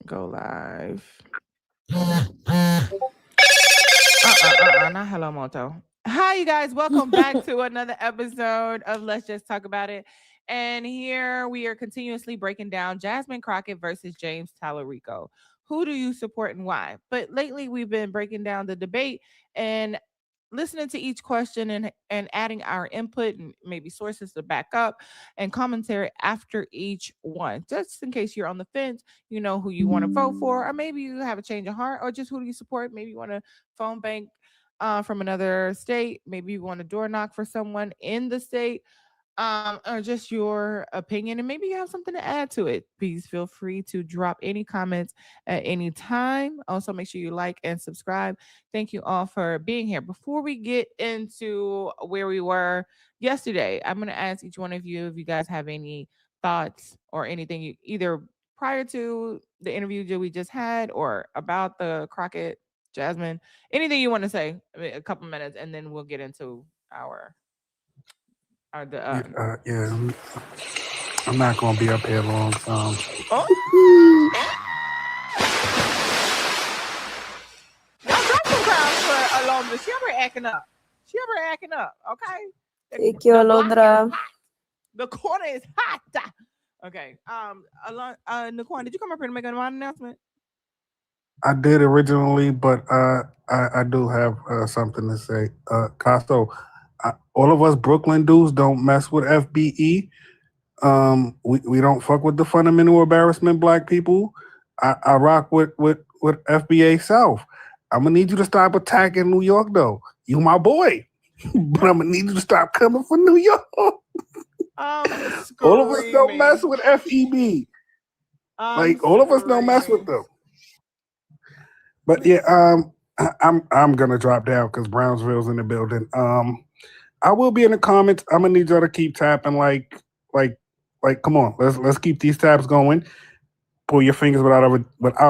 Go live. Not hello moto. Hi, you guys. Welcome back to another episode of Let's Just Talk About It. And here we are continuously breaking down Jasmine Crockett versus James Talarico. Who do you support and why? But lately we've been breaking down the debate and listening to each question and adding our input and maybe sources to back up and commentary after each one. Just in case you're on the fence, you know who you want to vote for, or maybe you have a change of heart, or just who do you support? Maybe you want to phone bank from another state. Maybe you want to door knock for someone in the state, or just your opinion, and maybe you have something to add to it. Please feel free to drop any comments at any time. Also, make sure you like and subscribe. Thank you all for being here. Before we get into where we were yesterday, I'm going to ask each one of you if you guys have any thoughts or anything you either prior to the interview that we just had or about the Crockett Jasmine, anything you want to say, a couple minutes, and then we'll get into our the Yeah, I'm not gonna be up here long. oh, y'all drop some crowns for Alondra. She ever acting up. She ever acting up. Okay. Thank you, The block is Alondra. hot. The corner is hot. Okay. Naquan, did you come up here to make an announcement? I did originally, but I do have something to say. Casto, all of us Brooklyn dudes don't mess with FBE. We don't fuck with the fundamental embarrassment black people. I rock with FBA South. I'm gonna need you to stop attacking New York though. You my boy, but I'm gonna need you to stop coming for New York. All of us don't mess with FEB. Like all of us don't mess with them. But yeah, I'm gonna drop down because Brownsville's in the building. I will be in the comments. I'm gonna need y'all to keep tapping. Like, come on, let's keep these taps going. Pull your fingers out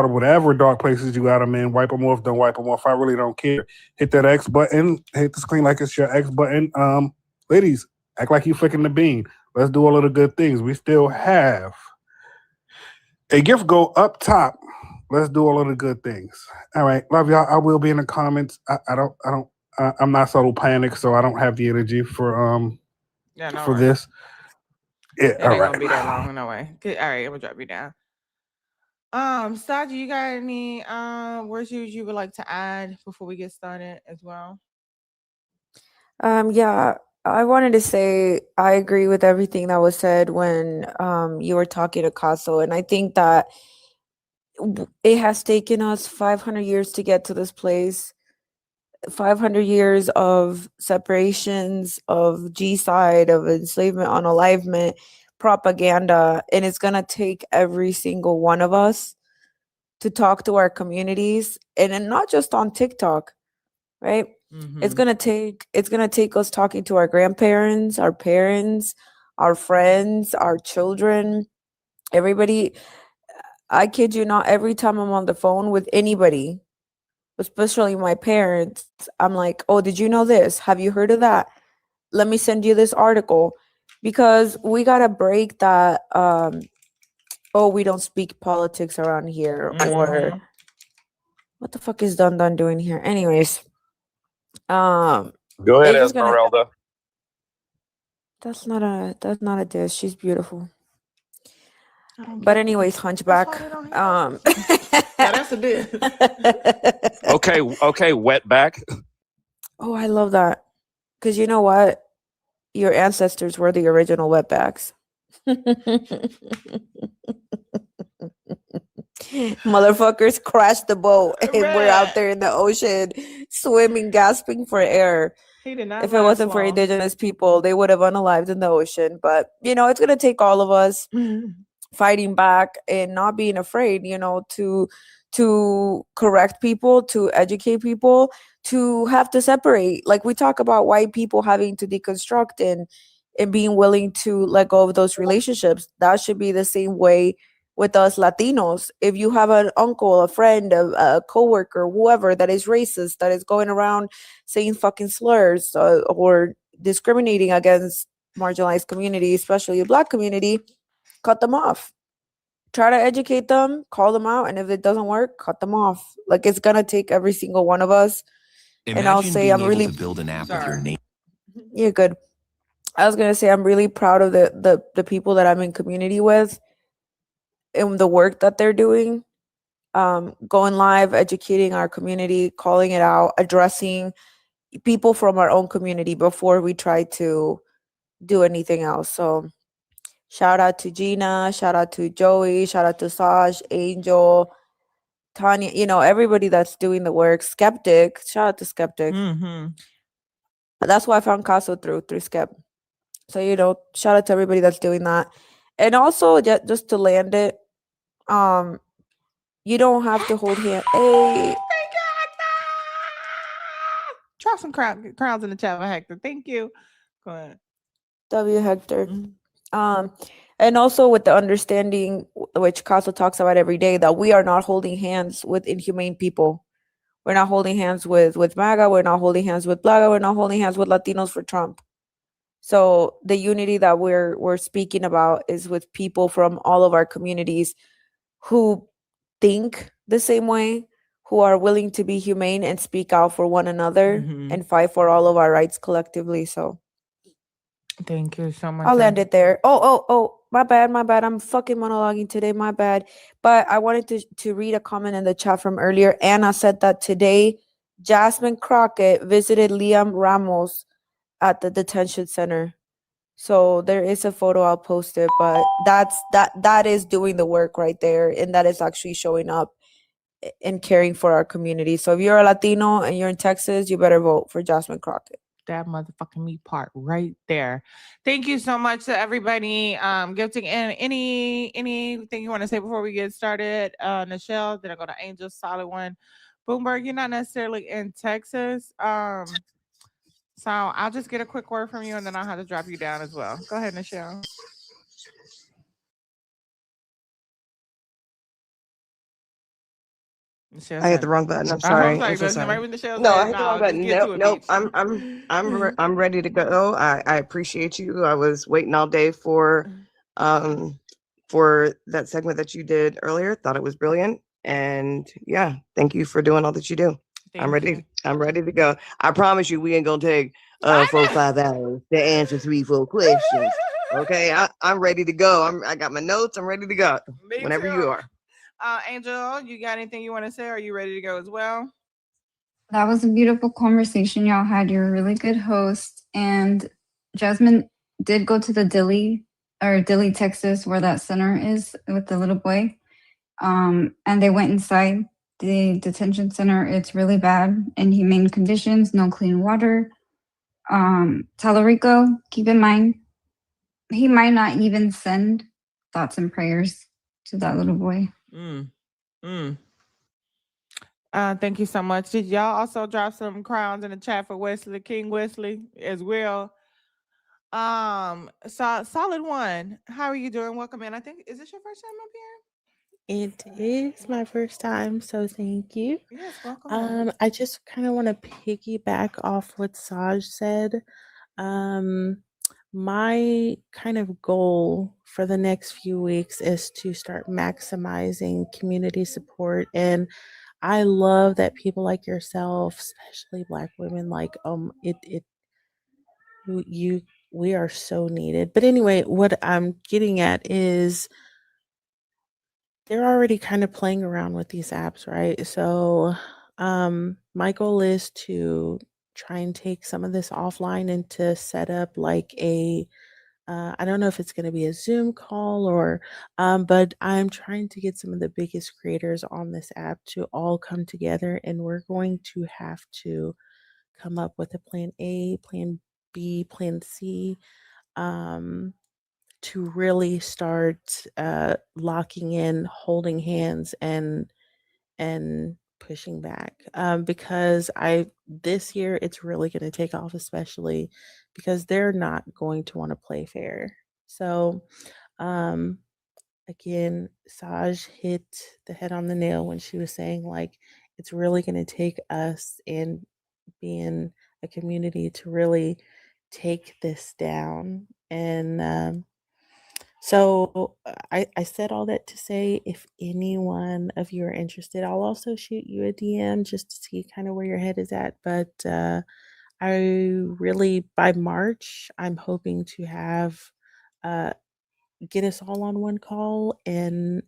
of whatever dark places you got them in. Wipe them off. Don't wipe them off. I really don't care. Hit that X button. Hit the screen like it's your X button. Ladies, act like you flicking the bean. Let's do all of the good things. We still have a gift go up top. Let's do all of the good things. All right, love y'all. I will be in the comments. I'm not subtle panic, so I don't have the energy for this. Yeah, it ain't gonna be that long, no way. All right, I'm gonna drop you down. Saji, you got any words you would like to add before we get started as well? Yeah, I wanted to say I agree with everything that was said when you were talking to Caso, and I think that it has taken us 500 years to get to this place. 500 years of separations, of G-side, of enslavement, unalivement, propaganda, and it's gonna take every single one of us to talk to our communities, and not just on TikTok, right? It's gonna take us talking to our grandparents, our parents, our friends, our children, everybody. I kid you not, every time I'm on the phone with anybody, especially my parents, I'm like, oh, did you know this? Have you heard of that? Let me send you this article. Because we gotta break that oh, we don't speak politics around here, or what the fuck is Dun doing here? Anyways. Go ahead, Esmeralda. That's not a dish. She's beautiful. But anyways, Hunchback. That's a dish. Okay, wetback. Oh, I love that. Because you know what? Your ancestors were the original wetbacks. Motherfuckers crashed the boat and we're out there in the ocean swimming, gasping for air. If it wasn't for indigenous people, they would have unalived in the ocean. But it's gonna take all of us fighting back and not being afraid, to correct people, to educate people, to have to separate. Like we talk about white people having to deconstruct and being willing to let go of those relationships. That should be the same way with us Latinos. If you have an uncle, a friend, a coworker, whoever that is racist, that is going around saying fucking slurs or discriminating against marginalized communities, especially the Black community, cut them off. try to educate them, call them out, and if it doesn't work, cut them off. Like, it's gonna take every single one of us. And I'll say I'm really build an app with your name. You're good. I was gonna say I'm really proud of the people that I'm in community with and the work that they're doing. Going live, educating our community, calling it out, addressing people from our own community before we try to do anything else. So shout out to Gina, shout out to Joey, shout out to Saj, Angel, Tanya, everybody that's doing the work. Skeptic, shout out to Skeptic. Mm-hmm. That's why I found Caso through Skep. So, shout out to everybody that's doing that. And also, just to land it, you don't have to hold hand. Hey, drop some crowns in the chat for Hector. Thank you. Go ahead. W Hector. Mm-hmm. And also with the understanding, which Caso talks about every day, that we are not holding hands with inhumane people. We're not holding hands with MAGA. We're not holding hands with Blaga. We're not holding hands with Latinos for Trump. So the unity that we're speaking about is with people from all of our communities who think the same way, who are willing to be humane and speak out for one another and fight for all of our rights collectively. So thank you so much. I'll end it there. Oh, my bad. I'm fucking monologuing today. My bad. But I wanted to read a comment in the chat from earlier. Anna said that today Jasmine Crockett visited Liam Ramos at the detention center. So there is a photo, I'll post it, but that is doing the work right there, and that is actually showing up and caring for our community. So if you're a Latino and you're in Texas, you better vote for Jasmine Crockett. That motherfucking me part right there. Thank you so much to everybody gifting in. Anything you want to say before we get started? Nichelle, then I go to Angel, solid one. Boomberg, you're not necessarily in Texas. So I'll just get a quick word from you and then I'll have to drop you down as well. Go ahead, Nichelle. I hit the wrong button. I'm sorry. I'm so sorry. Right no, I hit the wrong button. Nope. I'm ready to go. I appreciate you. I was waiting all day for that segment that you did earlier. Thought it was brilliant. And yeah, thank you for doing all that you do. I'm ready to go. I promise you we ain't gonna take 4-5 hours to answer 3-4 questions. Okay, I'm ready to go. I got my notes. I'm ready to go. Whenever you are. Angel, you got anything you want to say? Are you ready to go as well? That was a beautiful conversation y'all had. You're a really good host. And Jasmine did go to the Dilley, Texas, where that center is with the little boy. And they went inside the detention center. It's really bad, inhumane conditions, no clean water. Talarico, keep in mind, he might not even send thoughts and prayers to that little boy. Thank you so much. Did y'all also drop some crowns in the chat for Wesley, King Wesley as well? Solid one. How are you doing? Welcome in. I think, is this your first time up here? It is my first time, so thank you. Yes, welcome. I just kind of want to piggyback off what Saj said. My kind of goal for the next few weeks is to start maximizing community support, and I love that people like yourself, especially Black women, like we are so needed. But anyway, what I'm getting at is they're already kind of playing around with these apps, right? So my goal is to try and take some of this offline and to set up like a I don't know if it's going to be a Zoom call or but I'm trying to get some of the biggest creators on this app to all come together, and we're going to have to come up with a plan A, plan B, plan C, to really start locking in, holding hands, and pushing back, because this year it's really going to take off, especially because they're not going to want to play fair. So again, Saj hit the head on the nail when she was saying like it's really going to take us and being a community to really take this down. And So I said all that to say, if any one of you are interested, I'll also shoot you a DM just to see kind of where your head is at. But I really, by March, I'm hoping to have get us all on one call and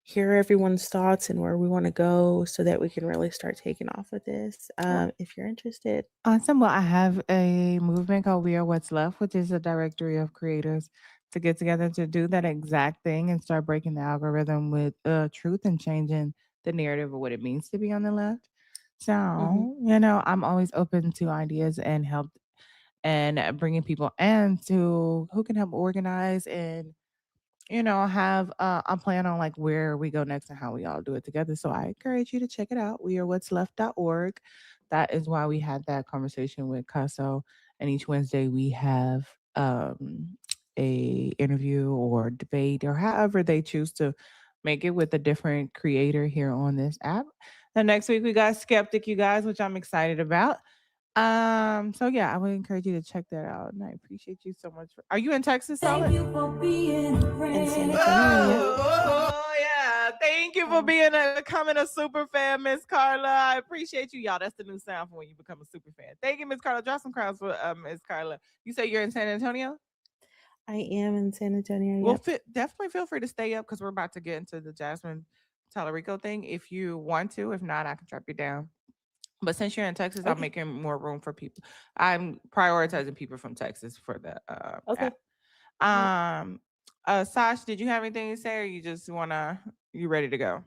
hear everyone's thoughts and where we want to go so that we can really start taking off with this. If you're interested. Awesome. Well, I have a movement called We Are What's Left, which is a directory of creators to get together to do that exact thing and start breaking the algorithm with truth and changing the narrative of what it means to be on the left. So, I'm always open to ideas and help and bringing people and to who can help organize and have I'm planning on like where we go next and how we all do it together. So I encourage you to check it out. We are what's left.org. That is why we had that conversation with Casso. And each Wednesday we have a interview or debate or however they choose to make it with a different creator here on this app. And next week we got Skeptic, you guys, which I'm excited about. So yeah, I would encourage you to check that out. And I appreciate you so much. Are you in Texas, Solid? Thank you for being a friend. Yeah. Thank you for becoming a super fan, Miss Carla. I appreciate you, y'all. That's the new sound for when you become a super fan. Thank you, Miss Carla. Drop some crowds for Miss Carla. You say you're in San Antonio? I am in San Antonio. Well, definitely feel free to stay up because we're about to get into the Jasmine Talarico thing if you want to. If not, I can drop you down. But since you're in Texas, I'm making more room for people. I'm prioritizing people from Texas for the app. Sash, did you have anything to say, or you just you ready to go?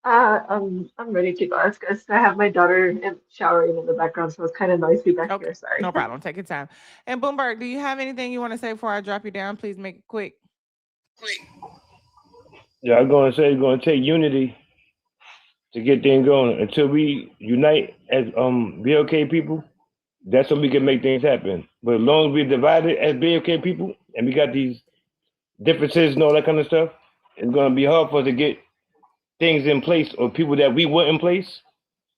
I'm ready to go. It's because I have my daughter showering in the background, so it's kind of noisy back here. Sorry. No problem. Take your time. And Bloomberg, do you have anything you want to say before I drop you down? Please make it quick. Yeah, I'm going to say it's going to take unity to get things going. Until we unite as BLK people, that's when we can make things happen. But as long as we're divided as BLK people and we got these differences and all that kind of stuff, it's going to be hard for us to get things in place or people that we want in place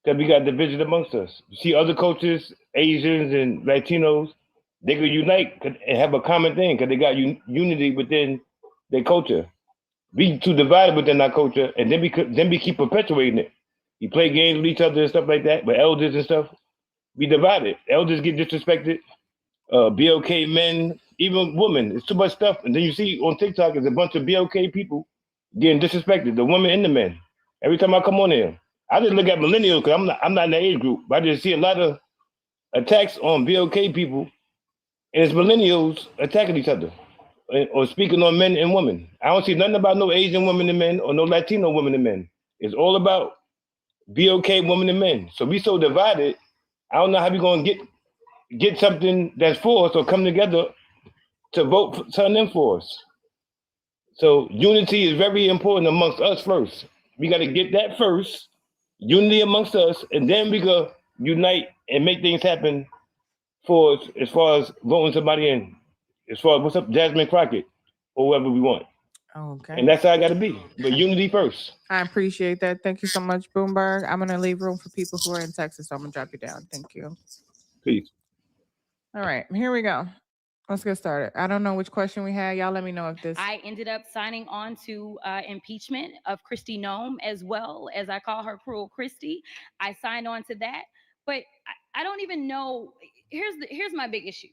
because we got division amongst us. You see other cultures, Asians and Latinos, they could unite and have a common thing because they got unity within their culture. We too divided within our culture, and then we keep perpetuating it. We play games with each other and stuff like that, but elders and stuff, we divided. Elders get disrespected. BLK men, even women. It's too much stuff. And then you see on TikTok, there's a bunch of BLK people getting disrespected, the women and the men. Every time I come on here, I just look at millennials because I'm not in the age group. But I just see a lot of attacks on BLK people, and it's millennials attacking each other or speaking on men and women. I don't see nothing about no Asian women and men or no Latino women and men. It's all about BLK women and men. So we so divided. I don't know how we gonna get something that's for us or come together to vote for something for us. So unity is very important amongst us first. We got to get that first, unity amongst us, and then we go unite and make things happen for us as far as voting somebody in. As far as what's up, Jasmine Crockett, or whoever we want. Okay. And that's how I got to be. But unity first. I appreciate that. Thank you so much, Bloomberg. I'm going to leave room for people who are in Texas, so I'm going to drop you down. Thank you. Peace. All right, here we go. Let's get started. I don't know which question we had. Y'all let me know if this... I ended up signing on to impeachment of Kristi Noem, as well as I call her Cruel Christie. I signed on to that. But I don't even know... Here's my big issue.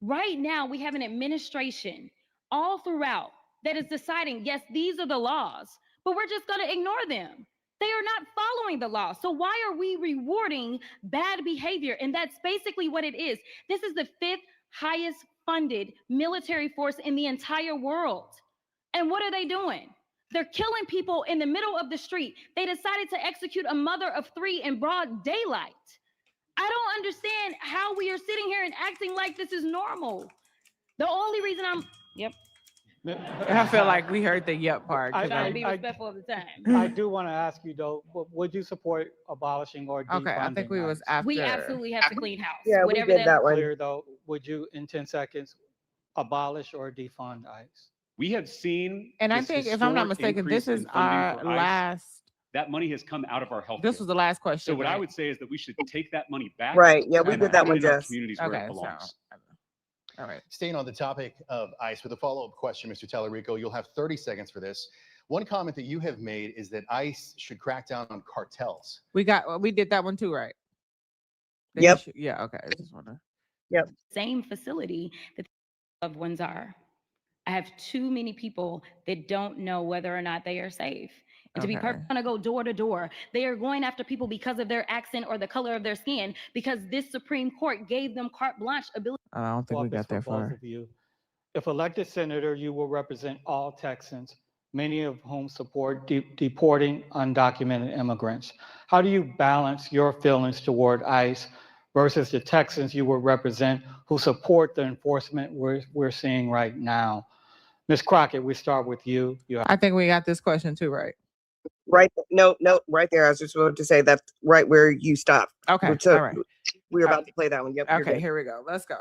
Right now, we have an administration all throughout that is deciding, yes, these are the laws, but we're just going to ignore them. They are not following the law. So why are we rewarding bad behavior? And that's basically what it is. This is the 5th highest funded military force in the entire world. And what are they doing? They're killing people in the middle of the street. They decided to execute a mother of 3 in broad daylight. I don't understand how we are sitting here and acting like this is normal. The only reason Yep. I feel like we heard the yep part. I'm trying to be respectful of the time. I do want to ask you though, would you support abolishing or defunding? Okay, I think we was after. We absolutely have to clean house. Yeah, whatever we did that one. Clear though, would you in 10 seconds abolish or defund ICE? We have seen, and I think if I'm not mistaken, this is our last That money has come out of our health. This was the last question. So what right? I would say is that we should take that money back. Right. Yeah, we and did that put one, it in our Jess. communities where it belongs. All right. Staying on the topic of ICE with a follow-up question, Mr. Talarico, you'll have 30 seconds for this. One comment that you have made is that ICE should crack down on cartels. We did that one too, right? Yep. Yeah. Okay. I just wanna. Yep. Same facility that loved ones are. I have too many people that don't know whether or not they are safe. And to be perfect, going to go door to door. They are going after people because of their accent or the color of their skin, because this Supreme Court gave them carte blanche ability. I don't think we got that far. Both of you. If elected senator, you will represent all Texans, many of whom support deporting undocumented immigrants. How do you balance your feelings toward ICE versus the Texans you will represent who support the enforcement we're seeing right now? Ms. Crockett, we start with you. I think we got this question too, right? Right. No, right there. I was just about to say that's right where you stopped. Okay. So all right. we were about to play that one. Yep. Okay. Here we go. Let's go.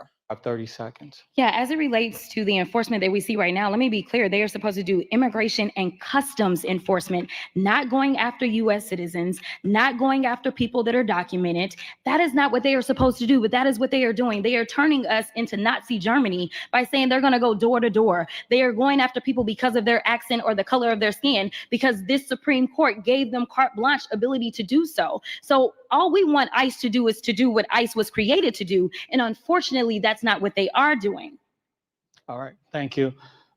30 seconds. Yeah, as it relates to the enforcement that we see right now, let me be clear. They are supposed to do immigration and customs enforcement, not going after U.S. citizens, not going after people that are documented. That is not what they are supposed to do, but that is what they are doing. They are turning us into Nazi Germany by saying they're going to go door to door. They are going after people because of their accent or the color of their skin, because this Supreme Court gave them carte blanche ability to do so. So all we want ICE to do is to do what ICE was created to do. And unfortunately, that's not what they are doing. All right, thank you.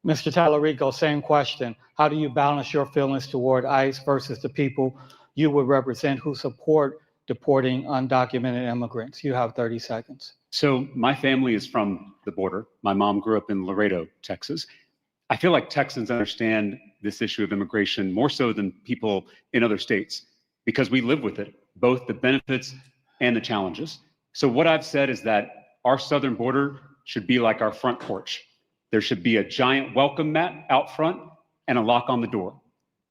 Mr. Talarico, same question. How do you balance your feelings toward ICE versus the people you would represent who support deporting undocumented immigrants? You have 30 seconds. So my family is from the border. My mom grew up in Laredo, Texas. I feel like Texans understand this issue of immigration more so than people in other states because we live with it, both the benefits and the challenges. So what I've said is that our southern border should be like our front porch. There should be a giant welcome mat out front and a lock on the door.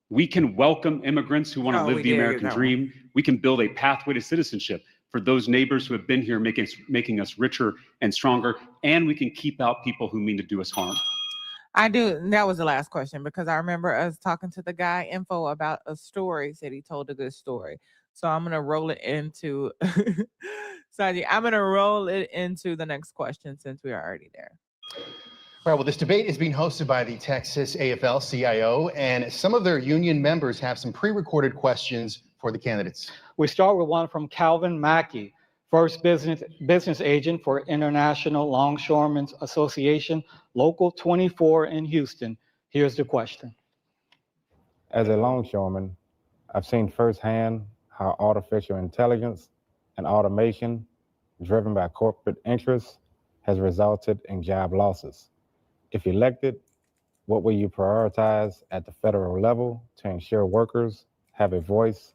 We can welcome immigrants who want to live the American dream. We can build a pathway to citizenship for those neighbors who have been here, making us richer and stronger, and we can keep out people who mean to do us harm. I do. That was the last question because I remember us talking to the guy info about a story, said he told a good story. So I'm going to roll it into, Saji, I'm going to roll it into the next question since we are already there. All right, well, this debate is being hosted by the Texas AFL-CIO, and some of their union members have some pre-recorded questions for the candidates. We start with one from Calvin Mackey, first business agent for International Longshoremen's Association, Local 24 in Houston. Here's the question. As a longshoreman, I've seen firsthand how artificial intelligence and automation driven by corporate interests has resulted in job losses. If elected, what will you prioritize at the federal level to ensure workers have a voice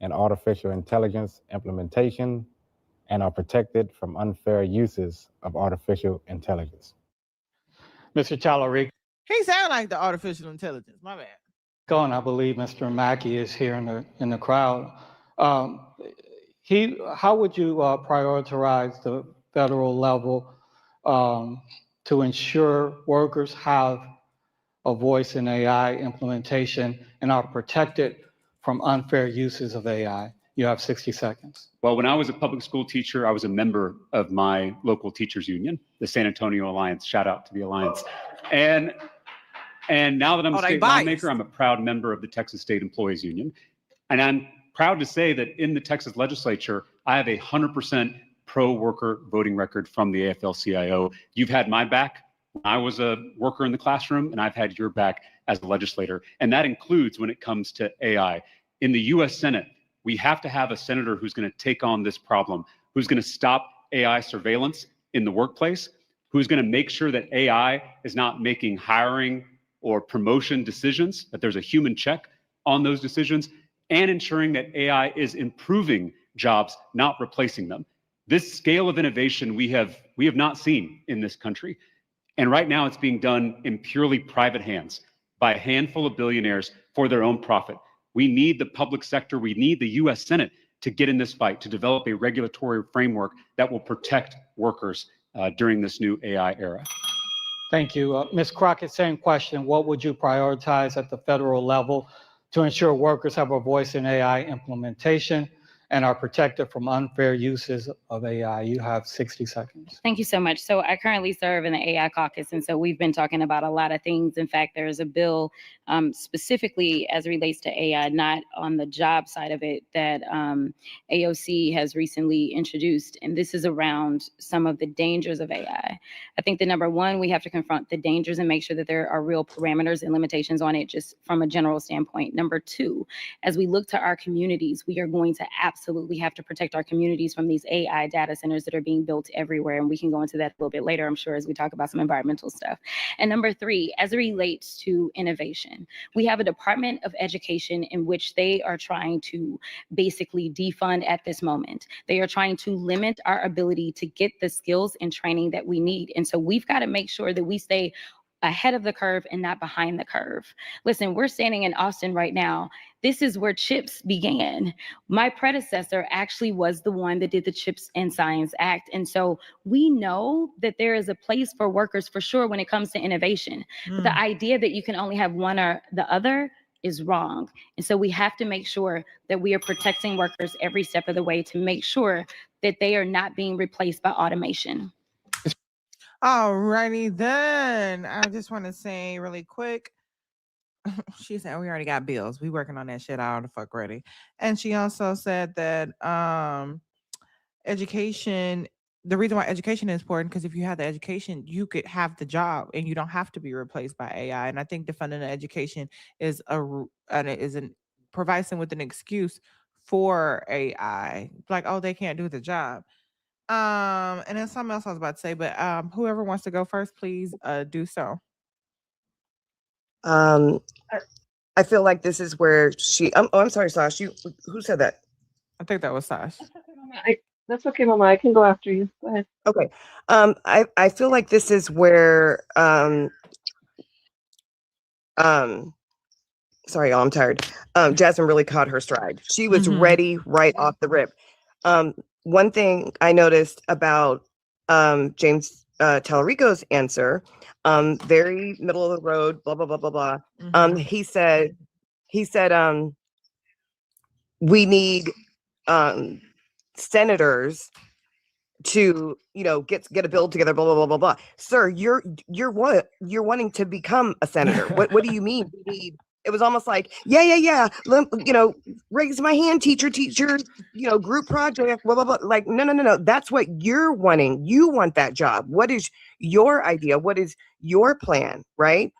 in artificial intelligence implementation and are protected from unfair uses of artificial intelligence? Mr. Talarico. He sounded like the artificial intelligence, my bad. And I believe Mr. Mackey is here in the crowd. How would you prioritize the federal level to ensure workers have a voice in AI implementation and are protected from unfair uses of AI? You have 60 seconds. Well, when I was a public school teacher, I was a member of my local teachers union, the San Antonio Alliance. Shout out to the Alliance. And now that I'm a state lawmaker, I'm a proud member of the Texas State Employees Union. And I'm proud to say that in the Texas legislature, I have a 100% pro-worker voting record from the AFL-CIO. You've had my back when I was a worker in the classroom, and I've had your back as a legislator. And that includes when it comes to AI. In the US Senate, we have to have a senator who's going to take on this problem, who's going to stop AI surveillance in the workplace, who's going to make sure that AI is not making hiring or promotion decisions, that there's a human check on those decisions, and ensuring that AI is improving jobs, not replacing them. This scale of innovation we have not seen in this country. And right now it's being done in purely private hands by a handful of billionaires for their own profit. We need the public sector, we need the US Senate to get in this fight, to develop a regulatory framework that will protect workers during this new AI era. Thank you. Ms. Crockett, same question. What would you prioritize at the federal level to ensure workers have a voice in AI implementation and are protected from unfair uses of AI. You have 60 seconds. Thank you so much. So I currently serve in the AI caucus, and so we've been talking about a lot of things. In fact, there is a bill specifically as it relates to AI, not on the job side of it, that AOC has recently introduced, and this is around some of the dangers of AI. I think the number one, we have to confront the dangers and make sure that there are real parameters and limitations on it, just from a general standpoint. Number two, as we look to our communities, we are going to absolutely have to protect our communities from these AI data centers that are being built everywhere. And we can go into that a little bit later, I'm sure, as we talk about some environmental stuff. And number three, as it relates to innovation, we have a Department of Education in which they are trying to basically defund at this moment. They are trying to limit our ability to get the skills and training that we need. And so we've got to make sure that we stay ahead of the curve and not behind the curve. Listen, we're standing in Austin right now. This is where CHIPS began. My predecessor actually was the one that did the CHIPS and Science Act. And so we know that there is a place for workers for sure when it comes to innovation. But the idea that you can only have one or the other is wrong. And so we have to make sure that we are protecting workers every step of the way to make sure that they are not being replaced by automation. Alrighty then. I just want to say really quick. She said we already got bills. We working on that shit all the fuck ready. And she also said that education, the reason why education is important, because if you have the education, you could have the job and you don't have to be replaced by AI. And I think defunding the education is provides them with an excuse for AI. Like, oh, they can't do the job. And then something else I was about to say, but whoever wants to go first, please do so. I feel like this is where she. I'm sorry, Sash. Who said that? I think that was Sash. That's okay, Mama. I can go after you. Go ahead. Okay. I feel like this is where sorry, y'all, I'm tired. Jasmine really caught her stride. She was ready right off the rip. One thing I noticed about James Talarico's answer, very middle of the road, blah blah blah blah blah. He said we need senators to get a bill together, blah blah blah blah blah. Sir, you're wanting to become a senator. What do you mean? It was almost like yeah. Raise my hand, teacher, group project, blah blah blah. Like no. That's what you're wanting. You want that job. What is your idea? What is your plan? Right?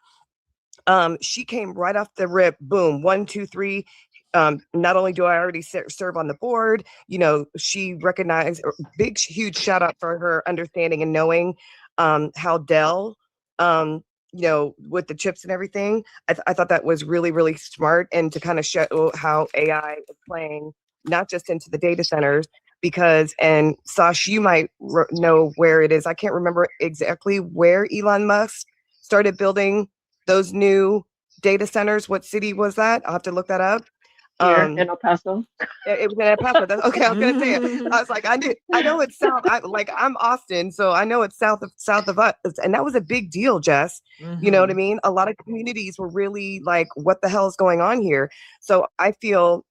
She came right off the rip. Boom. 1, 2, 3. Not only do I already serve on the board, she recognized, big, huge shout out for her understanding and knowing how Dell, with the chips and everything. I thought that was really, really smart, and to kind of show how AI is playing not just into the data centers, and Sash, you might know where it is. I can't remember exactly where Elon Musk started building those new data centers. What city was that? I'll have to look that up. Here in El Paso. It was in El Paso. Okay, I'm gonna say it. I was like, I know it's south. I'm Austin, so I know it's south of us, and that was a big deal, Jess. You know what I mean? A lot of communities were really like, "What the hell is going on here?" So I feel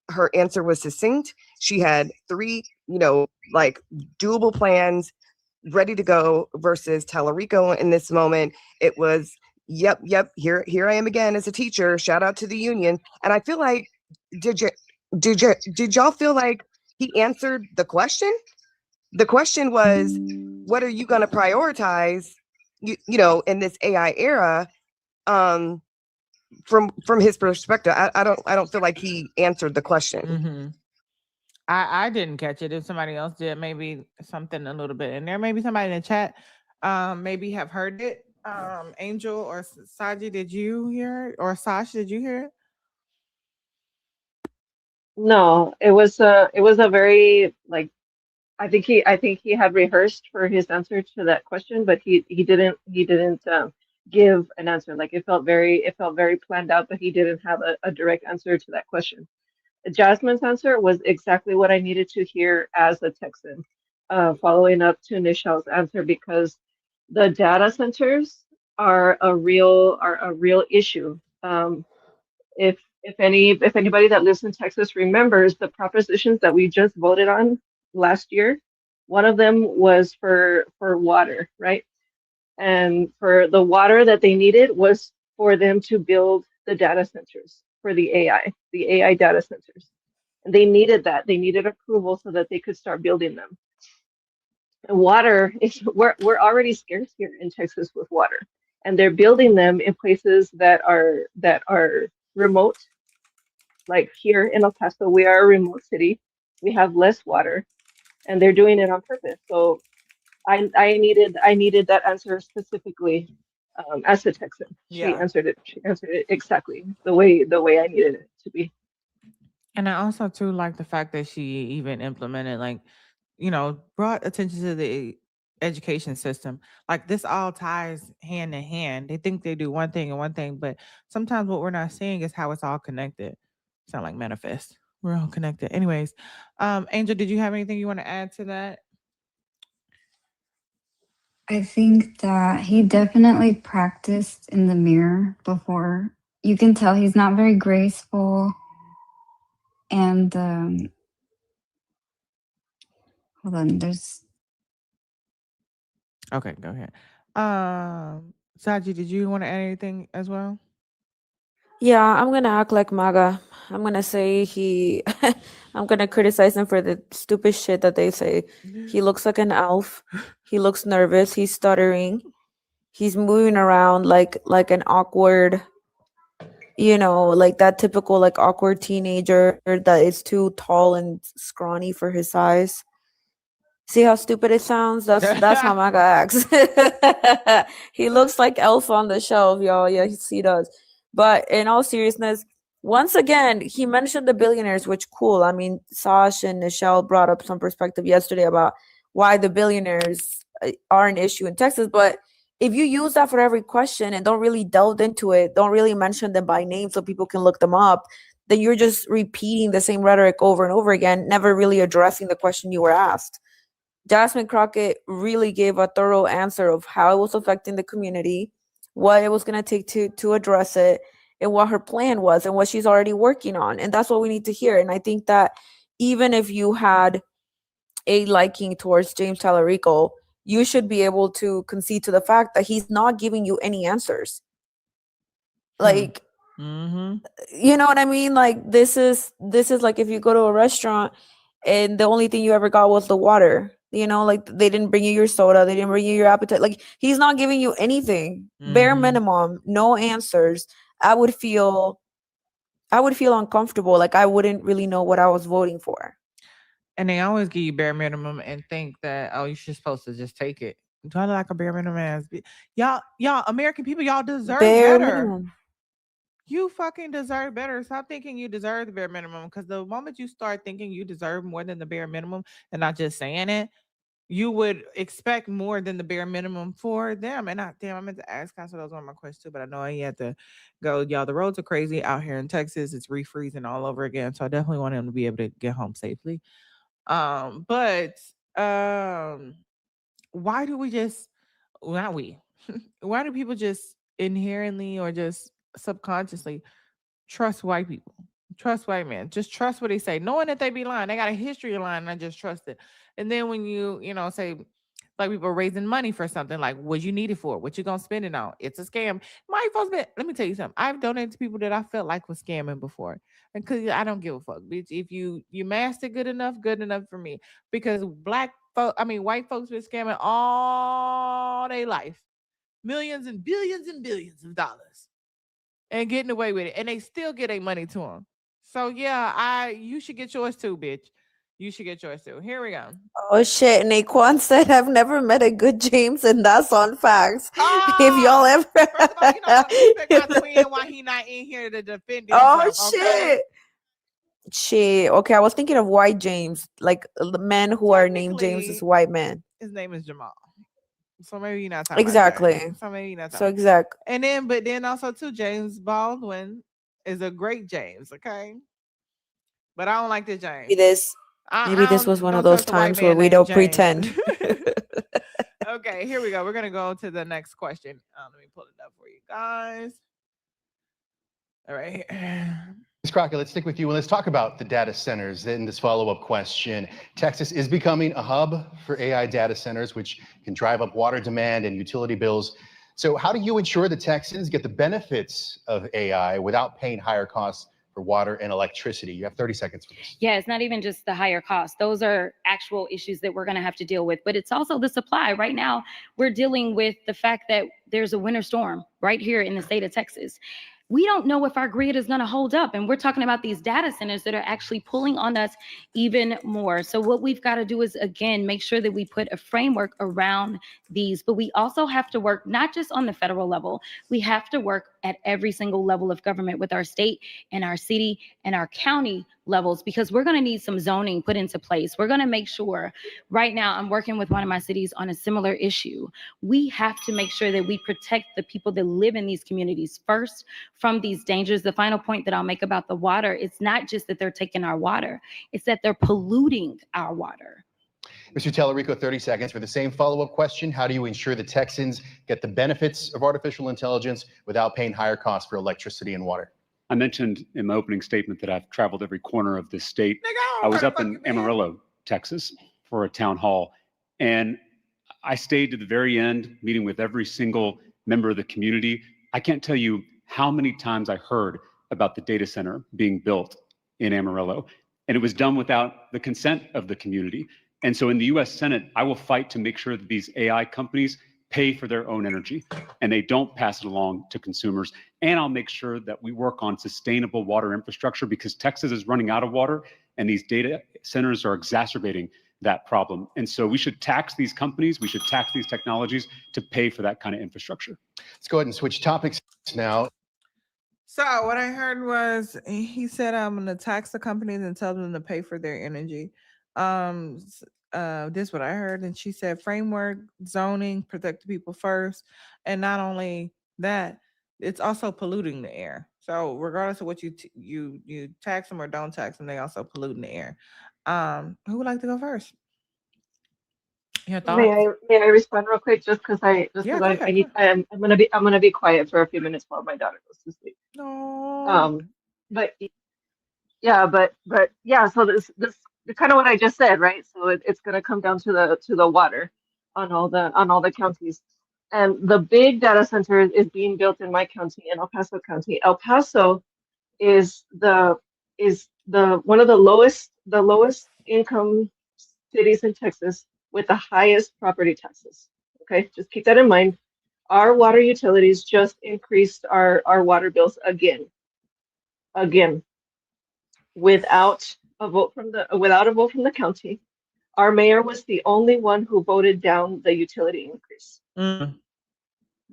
her answer was succinct. She had 3, doable plans ready to go. Versus Talarico in this moment, it was, yep. Here I am again as a teacher. Shout out to the union. And I feel like, did y'all feel like he answered the question? The question was, what are you going to prioritize, in this AI era? From his perspective, I don't feel like he answered the question. I didn't catch it. If somebody else did, maybe something a little bit in there. Maybe somebody in the chat maybe have heard it. Angel or Saji, did you hear it? Or Sash, did you hear it? No, it was a very, like, I think he had rehearsed for his answer to that question, but he didn't give an answer. Like, it felt very planned out, but he didn't have a direct answer to that question. Jasmine's answer was exactly what I needed to hear as a Texan, following up to Nishal's answer, because the data centers are a real issue. If if anybody that lives in Texas remembers the propositions that we just voted on last year, one of them was for water, right? And for the water that they needed was for them to build the data centers for the AI data centers. And they needed that. They needed approval so that they could start building them. And water is we're already scarce here in Texas with water. And they're building them in places that are remote. Like here in El Paso, we are a remote city. We have less water, and they're doing it on purpose. So I needed that answer specifically as a Texan. She answered it. She answered it exactly the way I needed it to be. And I also too like the fact that she even implemented, like, brought attention to the education system. Like, this all ties hand in hand. They think they do one thing and one thing, but sometimes what we're not seeing is how it's all connected. Sound like manifest. We're all connected. Anyways, Angel, did you have anything you want to add to that? I think that he definitely practiced in the mirror before. You can tell he's not very graceful. And hold on, there's Okay, go ahead. Saji, did you want to add anything as well? Yeah, I'm gonna act like MAGA. I'm gonna say I'm gonna criticize him for the stupid shit that they say. He looks like an elf. He looks nervous. He's stuttering. He's moving around like an awkward, like that typical like awkward teenager that is too tall and scrawny for his size. See how stupid it sounds? That's how MAGA acts. He looks like Elf on the Shelf, y'all. Yeah, he does. But in all seriousness, once again, he mentioned the billionaires, which cool. I mean, Sash and Michelle brought up some perspective yesterday about why the billionaires are an issue in Texas. But if you use that for every question and don't really delve into it, don't really mention them by name so people can look them up, then you're just repeating the same rhetoric over and over again, never really addressing the question you were asked. Jasmine Crockett really gave a thorough answer of how it was affecting the community, what it was going to take to address it, and what her plan was and what she's already working on. And that's what we need to hear. And I think that even if you had a liking towards James Talarico, you should be able to concede to the fact that he's not giving you any answers. Like, you know what I mean? Like, this is like if you go to a restaurant and the only thing you ever got was the water. Like they didn't bring you your soda, they didn't bring you your appetite. Like, he's not giving you anything. Bare minimum, no answers. I would feel uncomfortable. Like, I wouldn't really know what I was voting for. And they always give you bare minimum and think that, oh, you're supposed to just take it. Do I look like a bare minimum ass? Y'all, American people, y'all deserve Bare better. minimum. You fucking deserve better. Stop thinking you deserve the bare minimum, because the moment you start thinking you deserve more than the bare minimum and not just saying it, you would expect more than the bare minimum for them. And I meant to ask Council, that was one of my questions too, but I know I had to go. Y'all, the roads are crazy out here in Texas. It's refreezing all over again. So I definitely want him to be able to get home safely. But why do we just not we? Why do people just inherently or just subconsciously trust white people? Trust white men. Just trust what they say, knowing that they be lying. They got a history of lying, and I just trust it. And then when you say like people raising money for something, like what you need it for, what you gonna spend it on? It's a scam. My folks been, let me tell you something. I've donated to people that I felt like was scamming before. And cause I don't give a fuck, bitch. If you masked it good enough for me. Because white folks been scamming all their life. Millions and billions of dollars. And getting away with it. And they still get their money to them. So yeah, you should get yours too, bitch. You should get yours too. Here we go. Oh shit, Naquan said I've never met a good James, and that's on facts. If y'all ever First of all, respect my twin while he not in here to defend himself. Oh shit. Shit. Okay, I was thinking of white James, like the men who are named James is white men. His name is Jamal. So maybe you're not talking exactly. about that. So maybe you're not talking. So exactly. And then also too, James Baldwin is a great James, okay? But I don't like this James. Maybe this was one of those times where we don't pretend. Okay, here we go. We're gonna go to the next question. Let me pull it up for you guys. All right. Ms. Crockett, let's stick with you and let's talk about the data centers in this follow-up question. Texas is becoming a hub for AI data centers, which can drive up water demand and utility bills. So how do you ensure that Texans get the benefits of AI without paying higher costs for water and electricity? You have 30 seconds for this. Yeah, it's not even just the higher cost. Those are actual issues that we're going to have to deal with. But it's also the supply. Right now, we're dealing with the fact that there's a winter storm right here in the state of Texas. We don't know if our grid is going to hold up. And we're talking about these data centers that are actually pulling on us even more. So what we've got to do is, again, make sure that we put a framework around these. But we also have to work not just on the federal level. We have to work at every single level of government with our state and our city and our county levels, because we're going to need some zoning put into place. We're going to make sure, right now, I'm working with one of my cities on a similar issue. We have to make sure that we protect the people that live in these communities first from these dangers. The final point that I'll make about the water, it's not just that they're taking our water, it's that they're polluting our water. Mr. Talarico, 30 seconds for the same follow-up question. How do you ensure the Texans get the benefits of artificial intelligence without paying higher costs for electricity and water? I mentioned in my opening statement that I've traveled every corner of this state. I was up in Amarillo, Texas, for a town hall, and I stayed to the very end, meeting with every single member of the community. I can't tell you how many times I heard about the data center being built in Amarillo, and it was done without the consent of the community. And so in the US Senate, I will fight to make sure that these AI companies pay for their own energy and they don't pass it along to consumers. And I'll make sure that we work on sustainable water infrastructure, because Texas is running out of water and these data centers are exacerbating that problem. And so we should tax these companies, we should tax these technologies to pay for that kind of infrastructure. Let's go ahead and switch topics now. So what I heard was he said, I'm going to tax the companies and tell them to pay for their energy. This is what I heard. And she said framework, zoning, protect the people first. And not only that, it's also polluting the air. So regardless of what you tax them or don't tax them, they also pollute in the air. Who would like to go first? Your thoughts? May I respond real quick, just because I'm gonna be quiet for a few minutes while my daughter goes to sleep. No. But yeah, so this kind of what I just said, right? So it's gonna come down to the water on all the counties. And the big data center is being built in my county, in El Paso County. El Paso is one of the lowest income cities in Texas with the highest property taxes. Okay, just keep that in mind. Our water utilities just increased our water bills again, without a vote from the county. Our mayor was the only one who voted down the utility increase.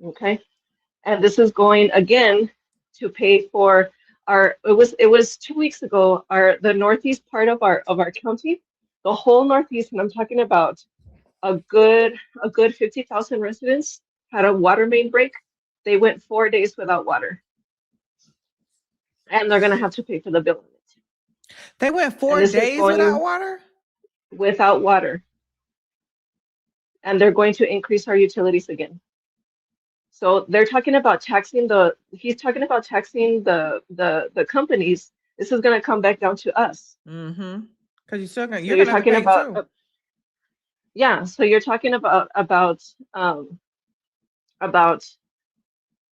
Okay, and this is going again to pay for it was 2 weeks ago, the northeast part of our county, the whole northeast, and I'm talking about a good 50,000 residents, had a water main break. They went 4 days without water, and they're gonna have to pay for the bill. They went 4 days without water? Without water. And they're going to increase our utilities again. So they're talking about he's talking about taxing the companies. This is gonna come back down to us. Mm-hmm. Because you're talking about too. Yeah, so you're talking about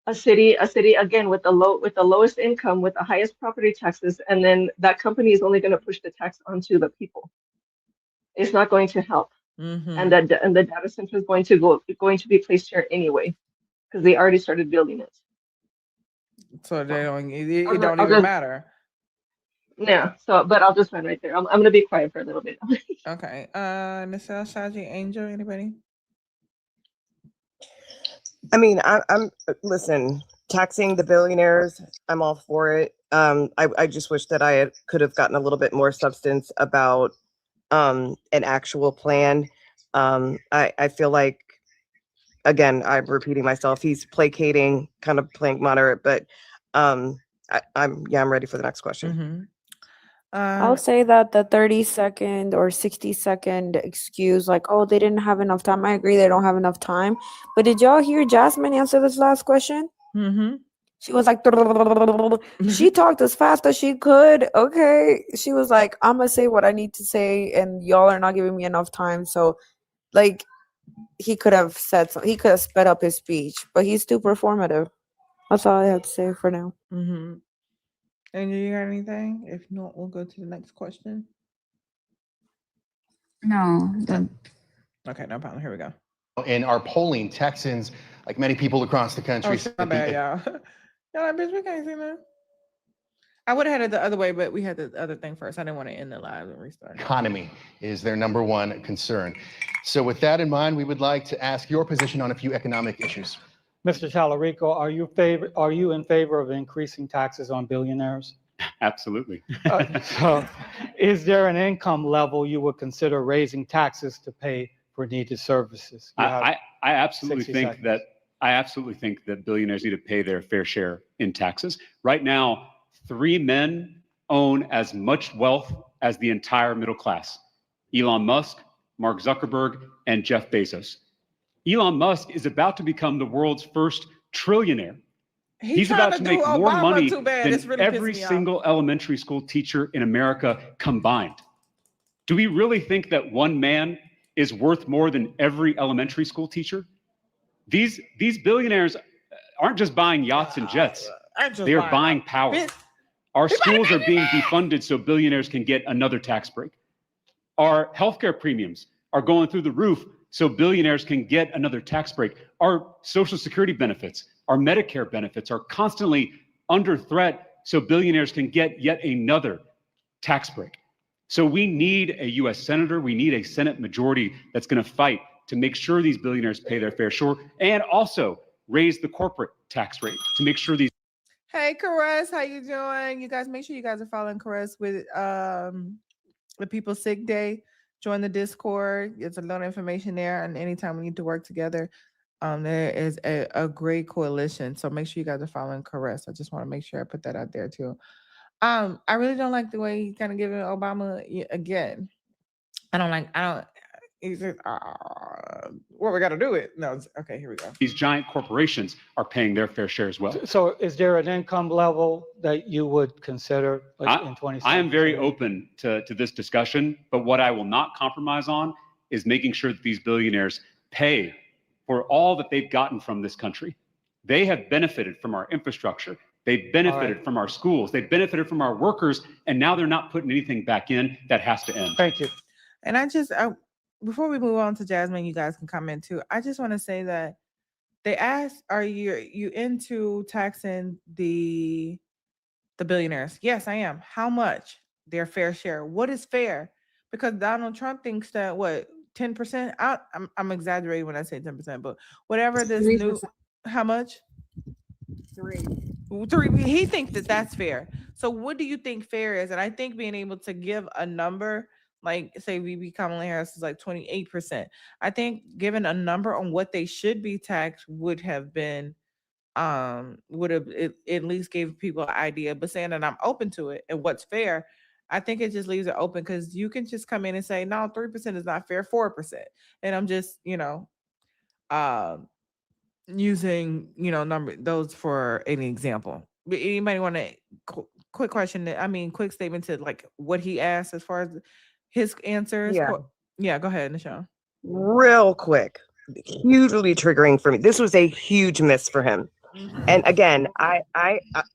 a city again with the lowest income, with the highest property taxes, and then that company is only going to push the tax onto the people. It's not going to help. Mm-hmm. And the data center is going to be placed here anyway, because they already started building it. So it don't even matter. Yeah. So, but I'll just run right there. I'm going to be quiet for a little bit. Okay. Nacelle, Shaji, Angel, anybody? I mean, I'm listen, taxing the billionaires, I'm all for it. I just wish that I could have gotten a little bit more substance about an actual plan. I feel like, again, I'm repeating myself. He's placating, kind of playing moderate, but I'm ready for the next question. Mm-hmm. I'll say that the 30-second or 60-second excuse, like, oh, they didn't have enough time. I agree they don't have enough time. But did y'all hear Jasmine answer this last question? Mm-hmm. She was like, she talked as fast as she could. Okay. She was like, I'm going to say what I need to say, and y'all are not giving me enough time. So, like, he could have said something. He could have sped up his speech, but he's too performative. That's all I have to say for now. Mm-hmm. And do you got anything? If not, we'll go to the next question. No. Okay, no problem. Here we go. In our polling, Texans, like many people across the country, my bad, y'all. Y'all like, bitch, we can't see that. I would have had it the other way, but we had the other thing first. I didn't want to end the live and restart. Economy is their number one concern. So with that in mind, we would like to ask your position on a few economic issues. Mr. Talarico, are you in favor of increasing taxes on billionaires? Absolutely. So is there an income level you would consider raising taxes to pay for needed services? I absolutely think that billionaires need to pay their fair share in taxes. Right now, 3 men own as much wealth as the entire middle class: Elon Musk, Mark Zuckerberg, and Jeff Bezos. Elon Musk is about to become the world's first trillionaire. He's about to make more money than every single elementary school teacher in America combined. Do we really think that one man is worth more than every elementary school teacher? These billionaires aren't just buying yachts and jets. They are buying power. Our schools are being defunded so billionaires can get another tax break. Our healthcare premiums are going through the roof so billionaires can get another tax break. Our Social Security benefits, our Medicare benefits are constantly under threat so billionaires can get yet another tax break. So we need a U.S. senator, we need a Senate majority that's going to fight to make sure these billionaires pay their fair share, and also raise the corporate tax rate to make sure these. Hey, Caress, how you doing? You guys, make sure you guys are following Caress with the People's Sick Day. Join the Discord. There's a lot of information there, and anytime we need to work together, there is a great coalition. So make sure you guys are following Caress. I just want to make sure I put that out there too. I really don't like the way he's kind of giving Obama again. He's just, what we got to do it. No, okay, here we go. These giant corporations are paying their fair share as well. So is there an income level that you would consider in 2017? I am very open to this discussion, but what I will not compromise on is making sure that these billionaires pay for all that they've gotten from this country. They have benefited from our infrastructure. They've benefited from our schools. They've benefited from our workers, and now they're not putting anything back in. That has to end. Thank you. And before we move on to Jasmine, you guys can comment too. I just want to say that they asked, are you into taxing the billionaires? Yes, I am. How much? Their fair share. What is fair? Because Donald Trump thinks that 10%? I'm exaggerating when I say 10%, but whatever this 3%. New, how much? 3. He thinks that that's fair. So what do you think fair is? And I think being able to give a number, like say Kamala Harris is like 28%. I think giving a number on what they should be taxed would have been, would have at least gave people an idea. But saying that I'm open to it and what's fair, I think it just leaves it open, because you can just come in and say, no, 3% is not fair, 4%. And I'm just, using, those for an example. But anybody want a quick question? Quick statement to like what he asked as far as his answers. Yeah, go ahead, Nichelle. Real quick, hugely triggering for me. This was a huge miss for him. Mm-hmm. And again, I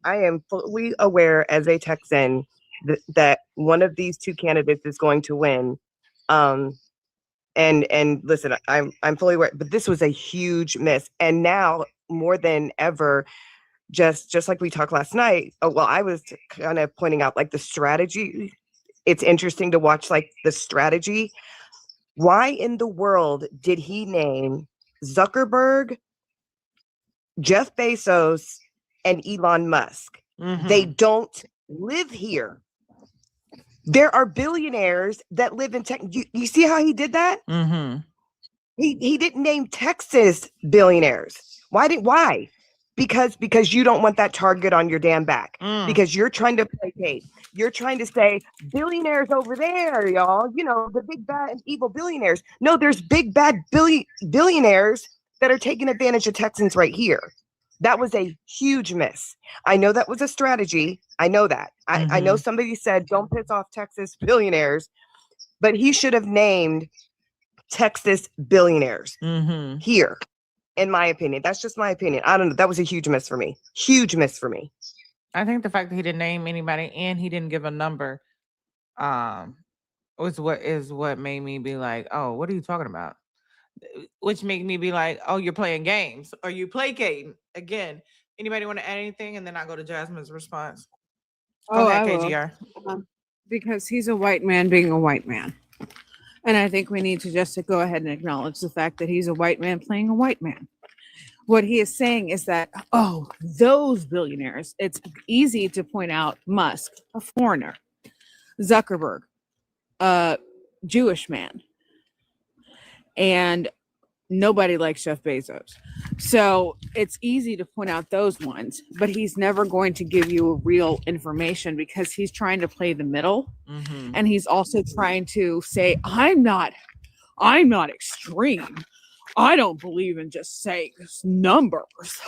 am fully aware as a Texan that one of these two candidates is going to win. And listen, I'm fully aware, but this was a huge miss. And now more than ever, just like we talked last night, I was kind of pointing out like the strategy. It's interesting to watch like the strategy. Why in the world did he name Zuckerberg, Jeff Bezos, and Elon Musk? Mm-hmm. They don't live here. There are billionaires that live in Texas. You see how he did that? Mm-hmm. He didn't name Texas billionaires. Why? Because you don't want that target on your damn back. Because you're trying to placate. You're trying to say billionaires over there, y'all. The big bad and evil billionaires. No, there's big bad billionaires that are taking advantage of Texans right here. That was a huge miss. I know that was a strategy. I know that. I know somebody said, don't piss off Texas billionaires, but he should have named Texas billionaires here, in my opinion. That's just my opinion. I don't know. That was a huge miss for me. Huge miss for me. I think the fact that he didn't name anybody and he didn't give a number was what made me be like, oh, what are you talking about? Which made me be like, oh, you're playing games or you placating. Again, anybody want to add anything? And then I go to Jasmine's response. Go ahead, KGR. Because he's a white man being a white man. And I think we need to just to go ahead and acknowledge the fact that he's a white man playing a white man. What he is saying is that, oh, those billionaires, it's easy to point out Musk, a foreigner, Zuckerberg, a Jewish man, and nobody likes Jeff Bezos. So it's easy to point out those ones, but he's never going to give you real information because he's trying to play the middle. And he's also trying to say, I'm not extreme. I don't believe in just saying numbers.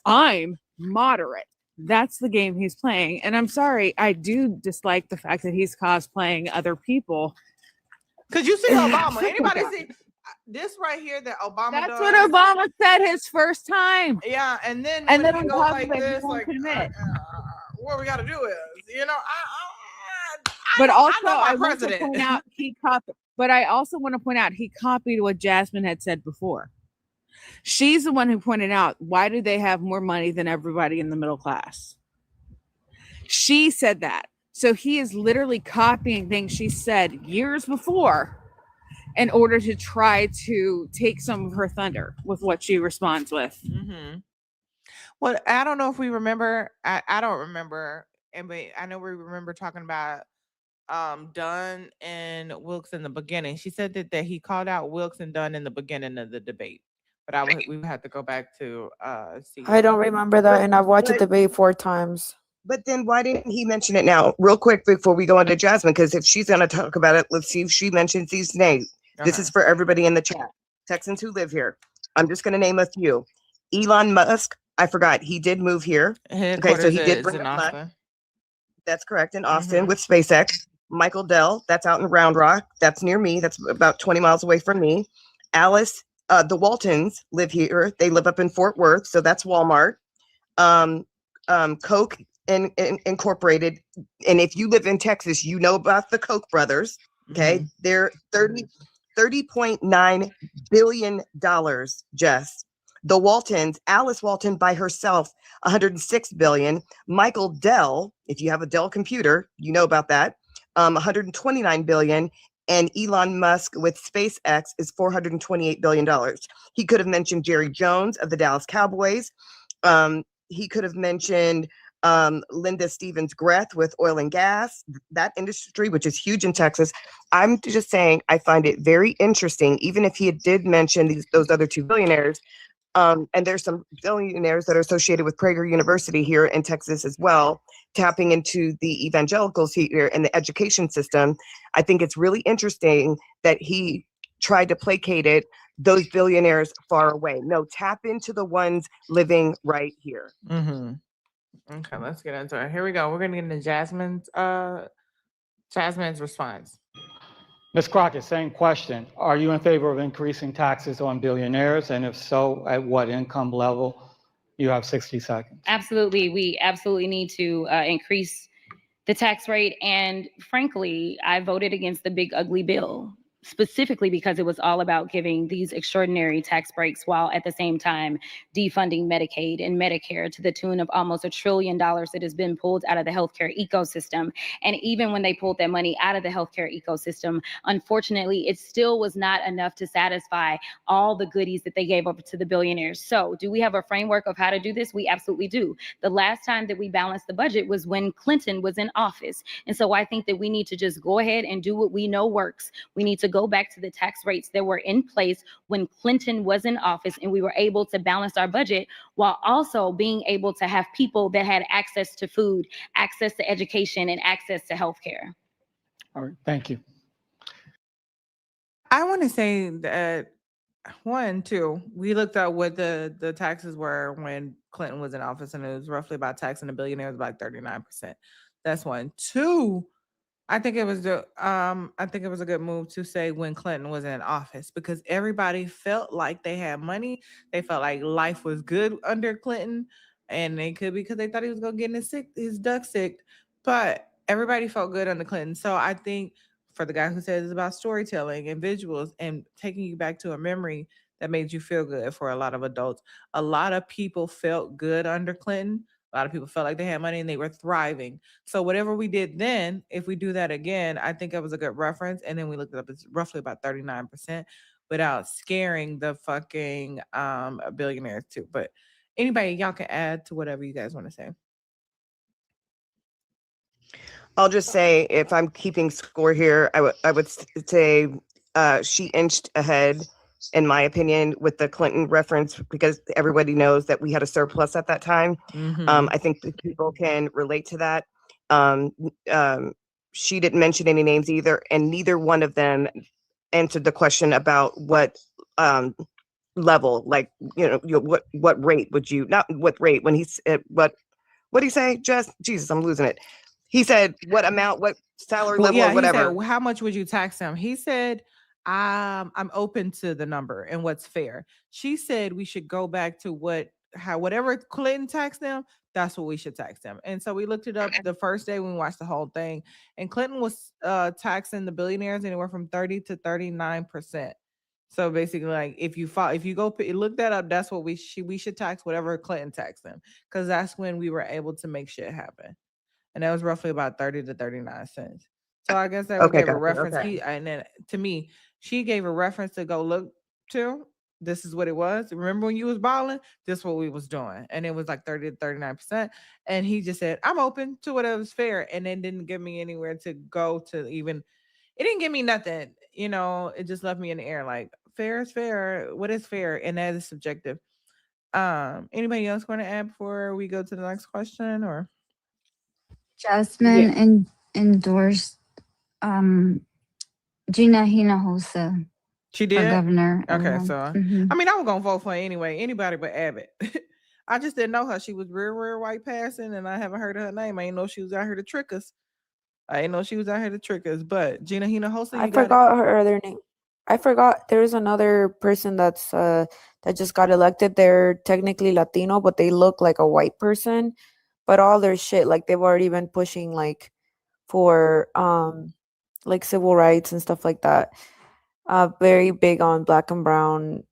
I'm moderate. That's the game he's playing. And I'm sorry, I do dislike the fact that he's cosplaying other people. Because you see Obama. Anybody see this right here that Obama That's does? what Obama said his first time. Yeah, and then And when then he on goes top like of it, this, he won't like commit. what we got to do is, But also, I I want to point out he copied. But I also want to point out he copied what Jasmine had said before. She's the one who pointed out, why do they have more money than everybody in the middle class? She said that. So he is literally copying things she said years before in order to try to take some of her thunder with what she responds with. Well, I don't know if we remember. I don't remember. But I know we remember talking about Dunn and Wilkes in the beginning. She said that he called out Wilkes and Dunn in the beginning of the debate. But we would have to go back to see. I don't remember that, and I've watched the debate 4 times. But then why didn't he mention it now? Real quick before we go on to Jasmine, because if she's going to talk about it, let's see if she mentions these names. This is for everybody in the chat. Texans who live here. I'm just going to name a few. Elon Musk. I forgot. He did move here. Okay, so he did bring up Musk. That's correct, in Austin with SpaceX. Michael Dell, that's out in Round Rock. That's near me. That's about 20 miles away from me. Alice, the Waltons live here. They live up in Fort Worth, so that's Walmart. Coke Incorporated. And if you live in Texas, you know about the Koch brothers. Okay, they're $30.9 billion, Jess. The Waltons, Alice Walton by herself, $106 billion. Michael Dell, if you have a Dell computer, you know about that, $129 billion. And Elon Musk with SpaceX is $428 billion. He could have mentioned Jerry Jones of the Dallas Cowboys. He could have mentioned Linda Stevens Greth with oil and gas, that industry, which is huge in Texas. I'm just saying, I find it very interesting, even if he did mention those other 2 billionaires. And there's some billionaires that are associated with Prager University here in Texas as well, tapping into the evangelicals here in the education system. I think it's really interesting that he tried to placate it, those billionaires far away. No, tap into the ones living right here. Okay, let's get into it. Here we go. We're going to get into Jasmine's response. Ms. Crockett, same question. Are you in favor of increasing taxes on billionaires? And if so, at what income level? You have 60 seconds. Absolutely. We absolutely need to increase the tax rate. And frankly, I voted against the big ugly bill, specifically because it was all about giving these extraordinary tax breaks while at the same time defunding Medicaid and Medicare to the tune of almost $1 trillion that has been pulled out of the healthcare ecosystem. And even when they pulled that money out of the healthcare ecosystem, unfortunately, it still was not enough to satisfy all the goodies that they gave over to the billionaires. So do we have a framework of how to do this? We absolutely do. The last time that we balanced the budget was when Clinton was in office. And so I think that we need to just go ahead and do what we know works. We need to go back to the tax rates that were in place when Clinton was in office, and we were able to balance our budget while also being able to have people that had access to food, access to education, and access to healthcare. All right, thank you. I want to say that We looked at what the taxes were when Clinton was in office, and it was roughly about taxing the billionaires by 39%. That's one. Two, I think it was a good move to say when Clinton was in office, because everybody felt like they had money. They felt like life was good under Clinton, and it could be because they thought he was gonna get his duck sick. But everybody felt good under Clinton. So I think for the guy who says it's about storytelling and visuals and taking you back to a memory that made you feel good, for a lot of adults, a lot of people felt good under Clinton. A lot of people felt like they had money and they were thriving. So whatever we did then, if we do that again, I think it was a good reference. And then we looked it up, it's roughly about 39% without scaring the fucking billionaires too. But anybody, y'all can add to whatever you guys want to say. I'll just say, if I'm keeping score here, I would say she inched ahead, in my opinion, with the Clinton reference, because everybody knows that we had a surplus at that time. I think that people can relate to that. She didn't mention any names either, and neither one of them answered the question about what level, like, what rate would you, not what rate, when he said, what did he say? Just Jesus, I'm losing it. He said what amount, what salary level, or whatever. He said, how much would you tax them? He said, I'm open to the number and what's fair. She said we should go back to whatever Clinton taxed them, that's what we should tax them. And so we looked it up the first day when we watched the whole thing, and Clinton was taxing the billionaires anywhere from 30 to 39%. So basically, like, if you go look that up, that's what we should tax whatever Clinton taxed them, because that's when we were able to make shit happen. And that was roughly about 30 to 39 cents. So I guess that gave a reference. Okay. And then to me, she gave a reference to go look to. This is what it was. Remember when you was balling? This is what we was doing. And it was like 30 to 39%. And he just said, I'm open to whatever's fair. And then didn't give me anywhere to go to even. It didn't give me nothing. It just left me in the air. Like, fair is fair. What is fair? And that is subjective. Anybody else want to add before we go to the next question, or? Jasmine endorsed Gina Hinojosa. She did? For governor. Okay, so I mean, I was gonna vote for her anyway. Anybody but Abbott. I just didn't know her. She was real white passing, and I haven't heard of her name. I didn't know she was out here to trick us. But Gina Hinojosa, I forgot her other name. I forgot there's another person that just got elected. They're technically Latino, but they look like a white person. But all their shit, like, they've already been pushing, like, for like civil rights and stuff like that. Very big on black and brown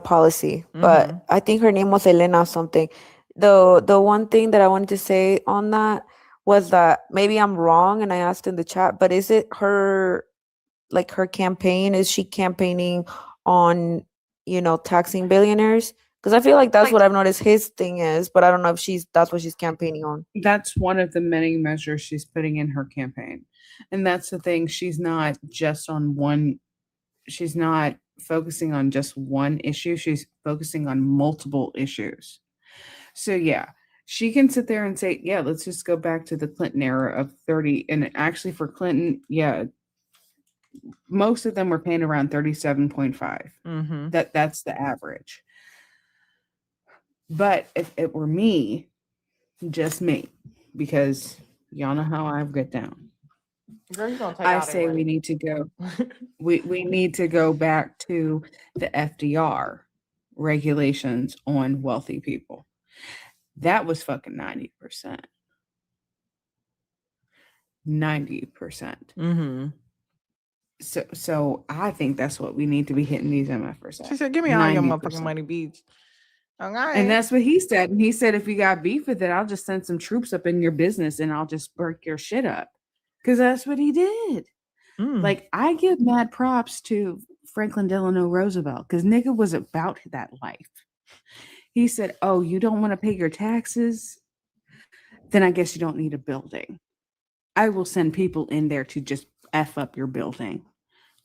policy. But I think her name was Elena something. The one thing that I wanted to say on that was that maybe I'm wrong, and I asked in the chat, but is it her, like, her campaign? Is she campaigning on, taxing billionaires? Because I feel like that's what I've noticed his thing is, but I don't know if that's what she's campaigning on. That's one of the many measures she's putting in her campaign. And that's the thing. She's not focusing on just one issue. She's focusing on multiple issues. So yeah, she can sit there and say, yeah, let's just go back to the Clinton era of 30. And actually for Clinton, yeah, most of them were paying around 37.5. That's the average. But if it were me, just me, because y'all know how I get down, I say we need to go. we need to go back to the FDR regulations on wealthy people. That was fucking 90%. 90%. So I think that's what we need to be hitting these MFers at. She said, give me all your motherfucking money, bitch. Okay. And that's what he said. And he said, if you got beef with it, I'll just send some troops up in your business and I'll just break your shit up. Because that's what he did. Like, I give mad props to Franklin Delano Roosevelt, because nigga was about that life. He said, oh, you don't want to pay your taxes? Then I guess you don't need a building. I will send people in there to just F up your building.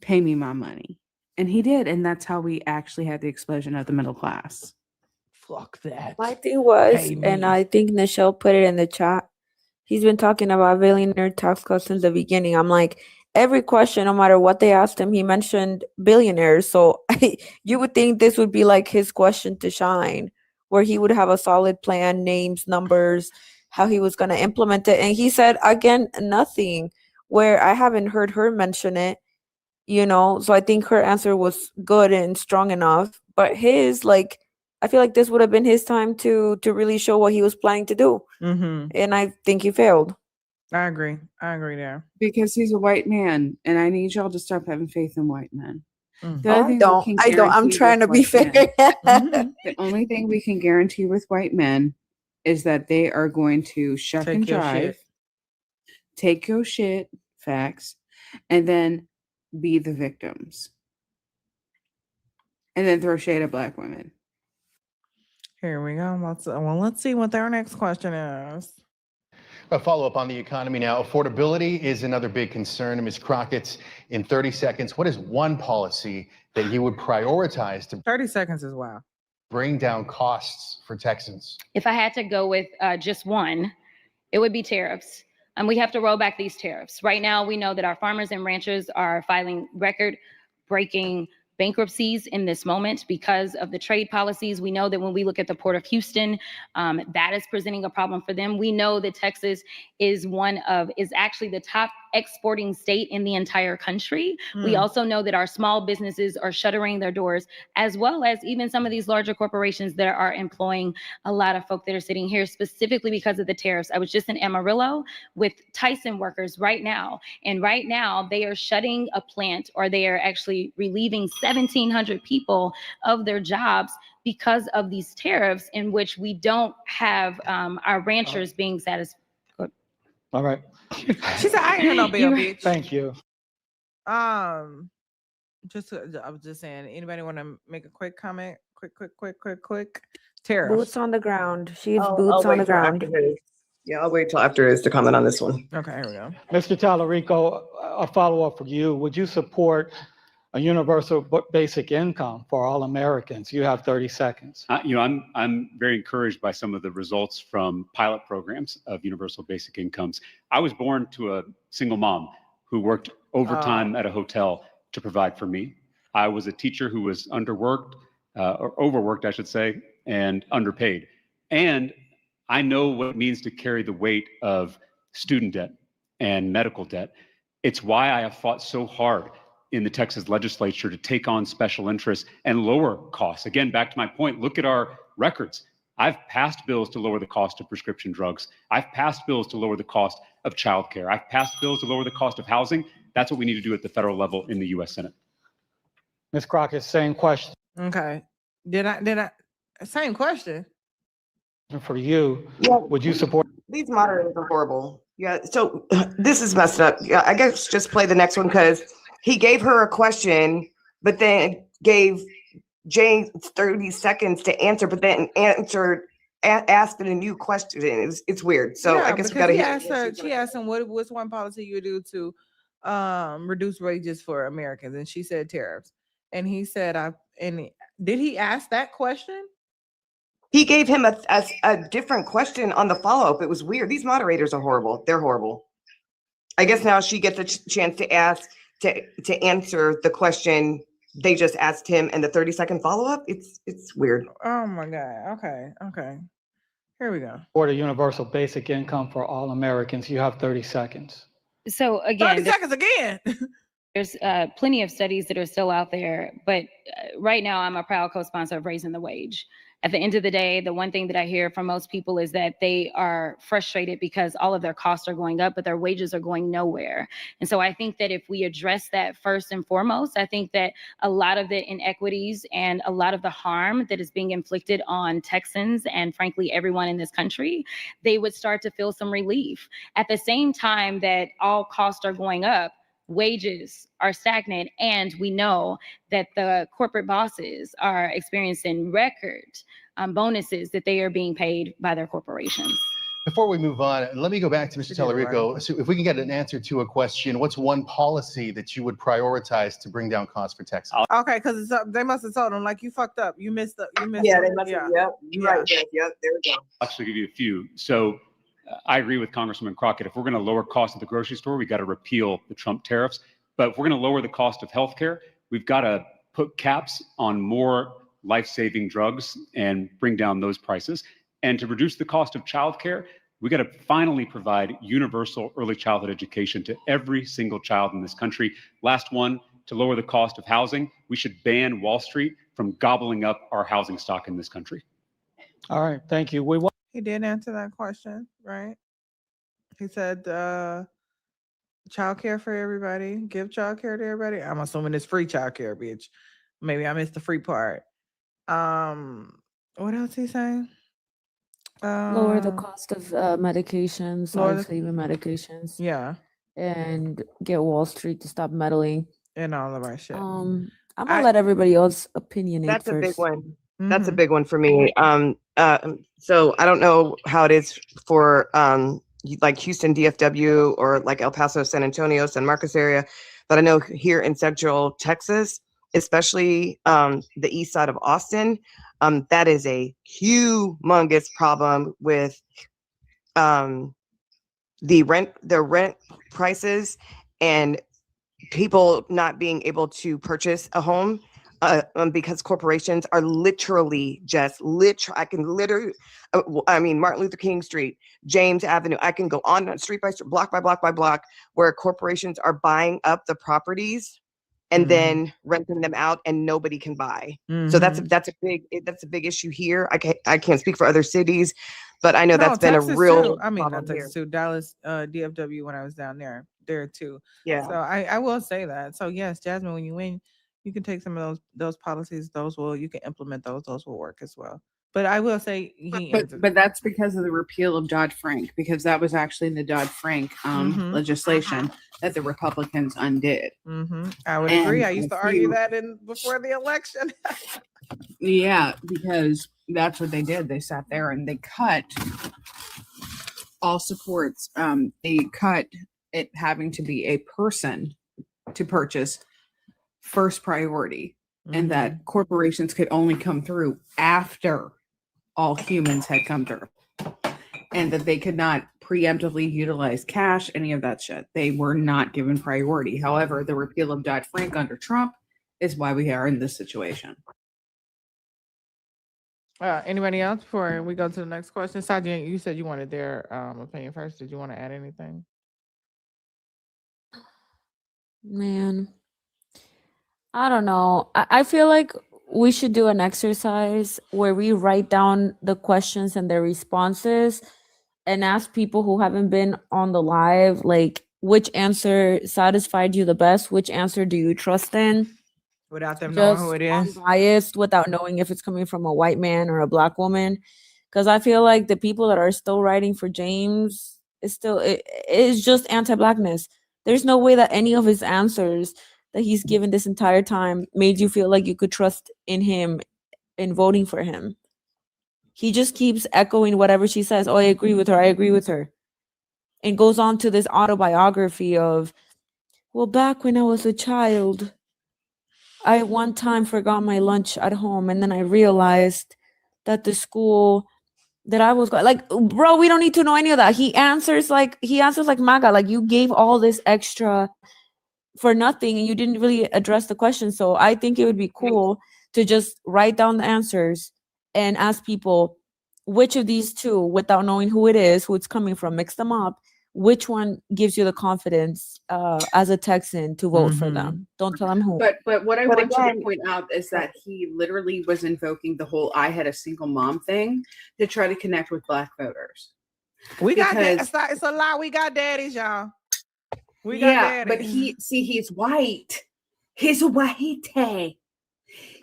Pay me my money. And he did. And that's how we actually had the explosion of the middle class. Fuck that. My thing was, and I think Nichelle put it in the chat, he's been talking about billionaire tax cuts since the beginning. I'm like, every question, no matter what they asked him, he mentioned billionaires. So you would think this would be like his question to shine, where he would have a solid plan, names, numbers, how he was going to implement it. And he said, again, nothing, where I haven't heard her mention it, you know? So I think her answer was good and strong enough. But his, like, I feel like this would have been his time to really show what he was planning to do. Mm-hmm. And I think he failed. I agree there. Because he's a white man, and I need y'all to stop having faith in white men. Mm. The other thing I don't. I'm trying to be fair. The only thing we can guarantee with white men is that they are going to shuck Take and your jive, shit. take your shit, facts, and then be the victims. And then throw shade at black women. Here we go. Let's see what their next question is. A follow-up on the economy now. Affordability is another big concern. Ms. Crockett, in 30 seconds, what is one policy that you would prioritize to 30 seconds is wild. bring down costs for Texans? If I had to go with just one, it would be tariffs. And we have to roll back these tariffs. Right now, we know that our farmers and ranchers are filing record-breaking bankruptcies in this moment because of the trade policies. We know that when we look at the Port of Houston, that is presenting a problem for them. We know that Texas is actually the top exporting state in the entire country. We also know that our small businesses are shuttering their doors, as well as even some of these larger corporations that are employing a lot of folk that are sitting here specifically because of the tariffs. I was just in Amarillo with Tyson workers right now, and right now they are shutting a plant, or they are actually relieving 1,700 people of their jobs because of these tariffs, in which we don't have our ranchers being satisfied. All right. She said, "I ain't hear no bell, bitch." Thank you. I was just saying. Anybody want to make a quick comment? Quick. Tariffs. Boots on the ground. She's I'll boots on wait the till ground. after his. Yeah, I'll wait till after his to comment on this one. Okay, here we go. Mr. Talarico, a follow-up for you. Would you support a universal basic income for all Americans? You have 30 seconds. I'm very encouraged by some of the results from pilot programs of universal basic incomes. I was born to a single mom who worked overtime at a hotel to provide for me. I was a teacher who was underworked, or overworked, I should say, and underpaid. And I know what it means to carry the weight of student debt and medical debt. It's why I have fought so hard in the Texas legislature to take on special interests and lower costs. Again, back to my point, look at our records. I've passed bills to lower the cost of prescription drugs. I've passed bills to lower the cost of childcare. I've passed bills to lower the cost of housing. That's what we need to do at the federal level in the U.S. Senate. Ms. Crockett, same question. Okay. Did I? Same question. For you, Yeah. would you support? These moderators are horrible. Yeah, so this is messed up. Yeah, I guess just play the next one, because he gave her a question, but then gave Jane 30 seconds to answer, but then asked a new question. It's weird. So Yeah, I guess we because gotta she asked him what's one policy you would do to reduce wages for Americans, and she said tariffs. And he said, did he ask that question? He gave him a different question on the follow-up. It was weird. These moderators are horrible. They're horrible. I guess now she gets a chance to answer the question they just asked him, and the 30-second follow-up. It's weird. Oh my God. Okay. Here we go. Or the universal basic income for all Americans. You have 30 seconds. So again, 30 seconds again. There's plenty of studies that are still out there, but right now I'm a proud co-sponsor of raising the wage. At the end of the day, the one thing that I hear from most people is that they are frustrated because all of their costs are going up, but their wages are going nowhere. And so I think that if we address that first and foremost, I think that a lot of the inequities and a lot of the harm that is being inflicted on Texans and frankly everyone in this country, they would start to feel some relief. At the same time that all costs are going up, wages are stagnant, and we know that the corporate bosses are experiencing record bonuses that they are being paid by their corporations. Before we move on, let me go back to Mr. Talarico. So if we can get an answer to a question, what's one policy that you would prioritize to bring down costs for Texas? Okay, because they must have told him, like, you fucked up. You missed. Yeah, they must have. Yep. Right. Yep. There we go. I'll actually give you a few. So I agree with Congresswoman Crockett. If we're going to lower costs at the grocery store, we got to repeal the Trump tariffs. But if we're going to lower the cost of healthcare, we've got to put caps on more life-saving drugs and bring down those prices. And to reduce the cost of childcare, we got to finally provide universal early childhood education to every single child in this country. Last one, to lower the cost of housing, we should ban Wall Street from gobbling up our housing stock in this country. All right, thank you. He did answer that question, right? He said child care for everybody, give child care to everybody. I'm assuming it's free child care, bitch. Maybe I missed the free part. What else he saying? Lower the cost of medications, life-saving medications. Yeah. And get Wall Street to stop meddling. And all of our shit. I'm gonna let everybody else opinionate That's first. a big one. That's a big one for me. So I don't know how it is for like Houston DFW or like El Paso, San Antonio, San Marcos area, but I know here in Central Texas, especially the east side of Austin, that is a humongous problem with the rent prices and people not being able to purchase a home because corporations are literally I can literally, I mean, Martin Luther King Street, James Avenue, I can go on street by street, block by block by block, where corporations are buying up the properties and then renting them out and nobody can buy. So that's a big issue here. I can't speak for other cities, but I know that's been Texas a real too. I mean, not problem Texas too. Dallas, DFW. When I was down there too. Yeah. So I will say that. So yes, Jasmine, when you win, you can take some of those policies. You can implement those. Those will work as well. But I will say but that's because of the repeal of Dodd-Frank, because that was actually the Dodd-Frank legislation that the Republicans undid. I would agree. I used to argue that before the election. Yeah, because that's what they did. They sat there and they cut all supports. They cut it having to be a person to purchase first priority, and that corporations could only come through after all humans had come through, and that they could not preemptively utilize cash, any of that shit. They were not given priority. However, the repeal of Dodd-Frank under Trump is why we are in this situation. Anybody else before we go to the next question? Sajid, you said you wanted their opinion first. Did you want to add anything? Man, I don't know. I feel like we should do an exercise where we write down the questions and their responses and ask people who haven't been on the live, like, which answer satisfied you the best? Which answer do you trust in? Without them knowing who it is. Unbiased, without knowing if it's coming from a white man or a black woman. Because I feel like the people that are still writing for James is just anti-blackness. There's no way that any of his answers that he's given this entire time made you feel like you could trust in him in voting for him. He just keeps echoing whatever she says. Oh, I agree with her. I agree with her. And goes on to this autobiography of, well, back when I was a child, I one time forgot my lunch at home, and then I realized that the school that I was going, like, bro, we don't need to know any of that. He answers like MAGA, like you gave all this extra for nothing and you didn't really address the question. So I think it would be cool to just write down the answers and ask people which of these two, without knowing who it is, who it's coming from, mix them up. Which one gives you the confidence as a Texan to vote for them? Don't tell them who. But what I want you to point out is that he literally was invoking the whole "I had a single mom" thing to try to connect with black voters. We got that. It's a lot. We got daddies, y'all. We got daddies. But he's white. He's a white.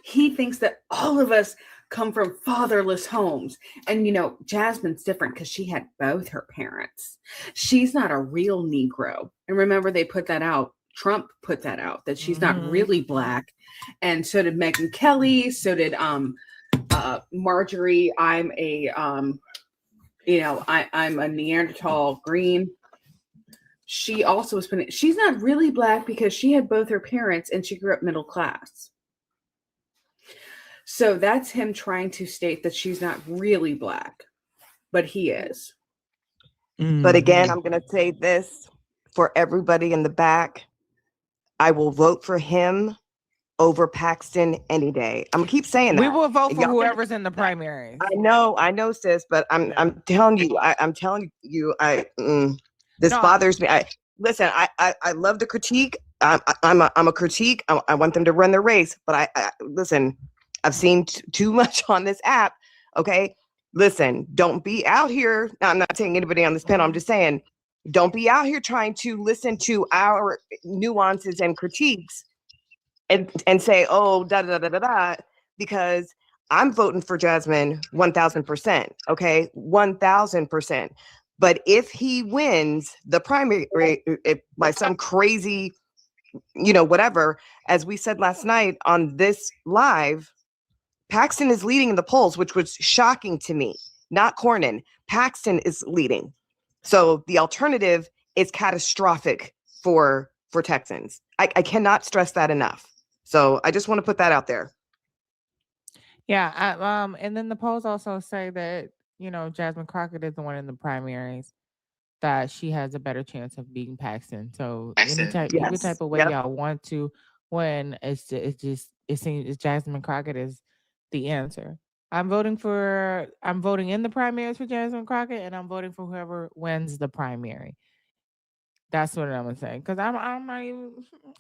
He thinks that all of us come from fatherless homes. And, Jasmine's different because she had both her parents. She's not a real Negro. And remember, they put that out. Trump put that out, that she's not really black. And so did Megyn Kelly. So did Marjorie. I'm a Neanderthal green. She also was putting, she's not really black because she had both her parents and she grew up middle class. So that's him trying to state that she's not really black, but he is. But again, I'm going to say this for everybody in the back. I will vote for him over Paxton any day. I'm gonna keep saying that. We will vote for whoever's in the primaries. I know, sis, but I'm telling you, this bothers me. Listen, I love the critique. I'm a critique. I want them to run their race, but I listen. I've seen too much on this app. Okay, listen, don't be out here. I'm not saying anybody on this panel. I'm just saying, don't be out here trying to listen to our nuances and critiques and say, oh, da da da da da, because I'm voting for Jasmine 1,000%. Okay, 1,000%. But if he wins the primary by some crazy, whatever, as we said last night on this live, Paxton is leading in the polls, which was shocking to me. Not Cornyn. Paxton is leading. So the alternative is catastrophic for Texans. I cannot stress that enough. So I just want to put that out there. Yeah. And then the polls also say that, Jasmine Crockett is the one in the primaries that she has a better chance of beating Paxton. So any type of way y'all want to win, it seems Jasmine Crockett is the answer. I'm voting in the primaries for Jasmine Crockett, and I'm voting for whoever wins the primary. That's what I'm gonna say. Because I'm not even.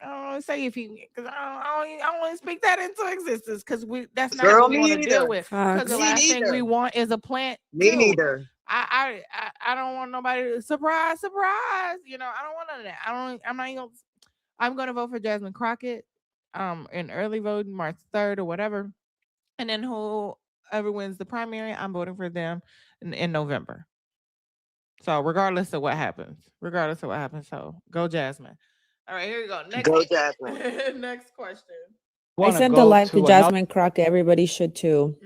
I don't want to say if he. Because I don't want to speak that into existence. Because that's not what we want to deal with. Because the last thing we want is a plant. Me neither. I don't want nobody to surprise. I don't want none of that. I'm not even. I'm gonna vote for Jasmine Crockett. In early voting, March 3rd or whatever, and then whoever wins the primary, I'm voting for them in November. So regardless of what happens, so go Jasmine. All right, here you go. Next, go Jasmine. Next question. I sent the live to Jasmine Crockett. Everybody should too.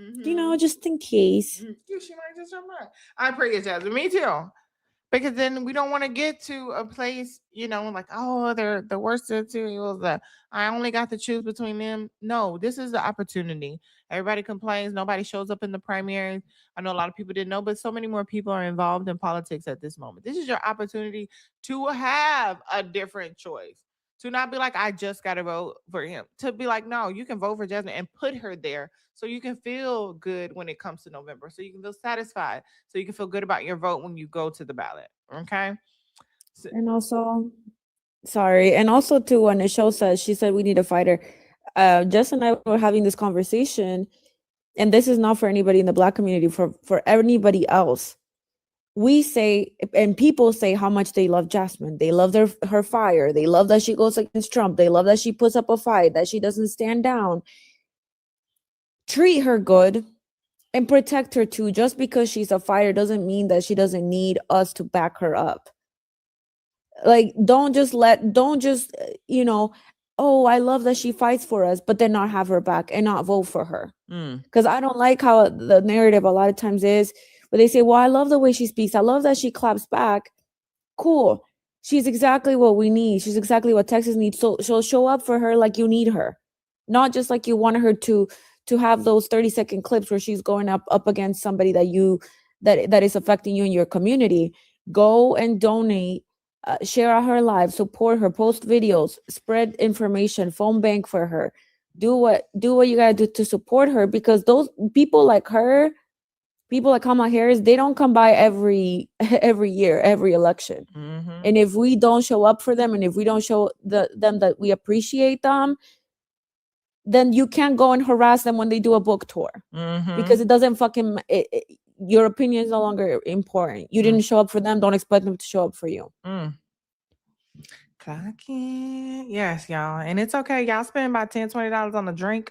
Just in case. She might just jump out. I pray it's Jasmine. Me too. Because then we don't want to get to a place, like, oh, they're the worst of the two. I only got to choose between them. No, this is the opportunity. Everybody complains. Nobody shows up in the primaries. I know a lot of people didn't know, but so many more people are involved in politics at this moment. This is your opportunity to have a different choice. To not be like, I just got to vote for him. To be like, no, you can vote for Jasmine and put her there so you can feel good when it comes to November. So you can feel satisfied. So you can feel good about your vote when you go to the ballot. Okay? And also, too, when the show says, she said we need a fighter. Jess and I were having this conversation, and this is not for anybody in the Black community, for anybody else. We say, and people say how much they love Jasmine. They love her fire. They love that she goes against Trump. They love that she puts up a fight, that she doesn't stand down. Treat her good and protect her too. Just because she's a fighter doesn't mean that she doesn't need us to back her up. Like, don't just, oh, I love that she fights for us, but then not have her back and not vote for her. Because I don't like how the narrative a lot of times is, where they say, well, I love the way she speaks. I love that she claps back. Cool. She's exactly what we need. She's exactly what Texas needs. So show up for her like you need her. Not just like you want her to have those 30-second clips where she's going up against somebody that is affecting you in your community. Go and donate. Share out her live, support her, post videos, spread information, phone bank for her. Do what you gotta do to support her, because those people like her, people like Kamala Harris, they don't come by every year, every election. And if we don't show up for them, and if we don't show them that we appreciate them, then you can't go and harass them when they do a book tour, because it doesn't your opinion is no longer important. You didn't show up for them. Don't expect them to show up for you. Clocking. Yes, y'all. And it's okay. Y'all spend about $10, $20 on a drink,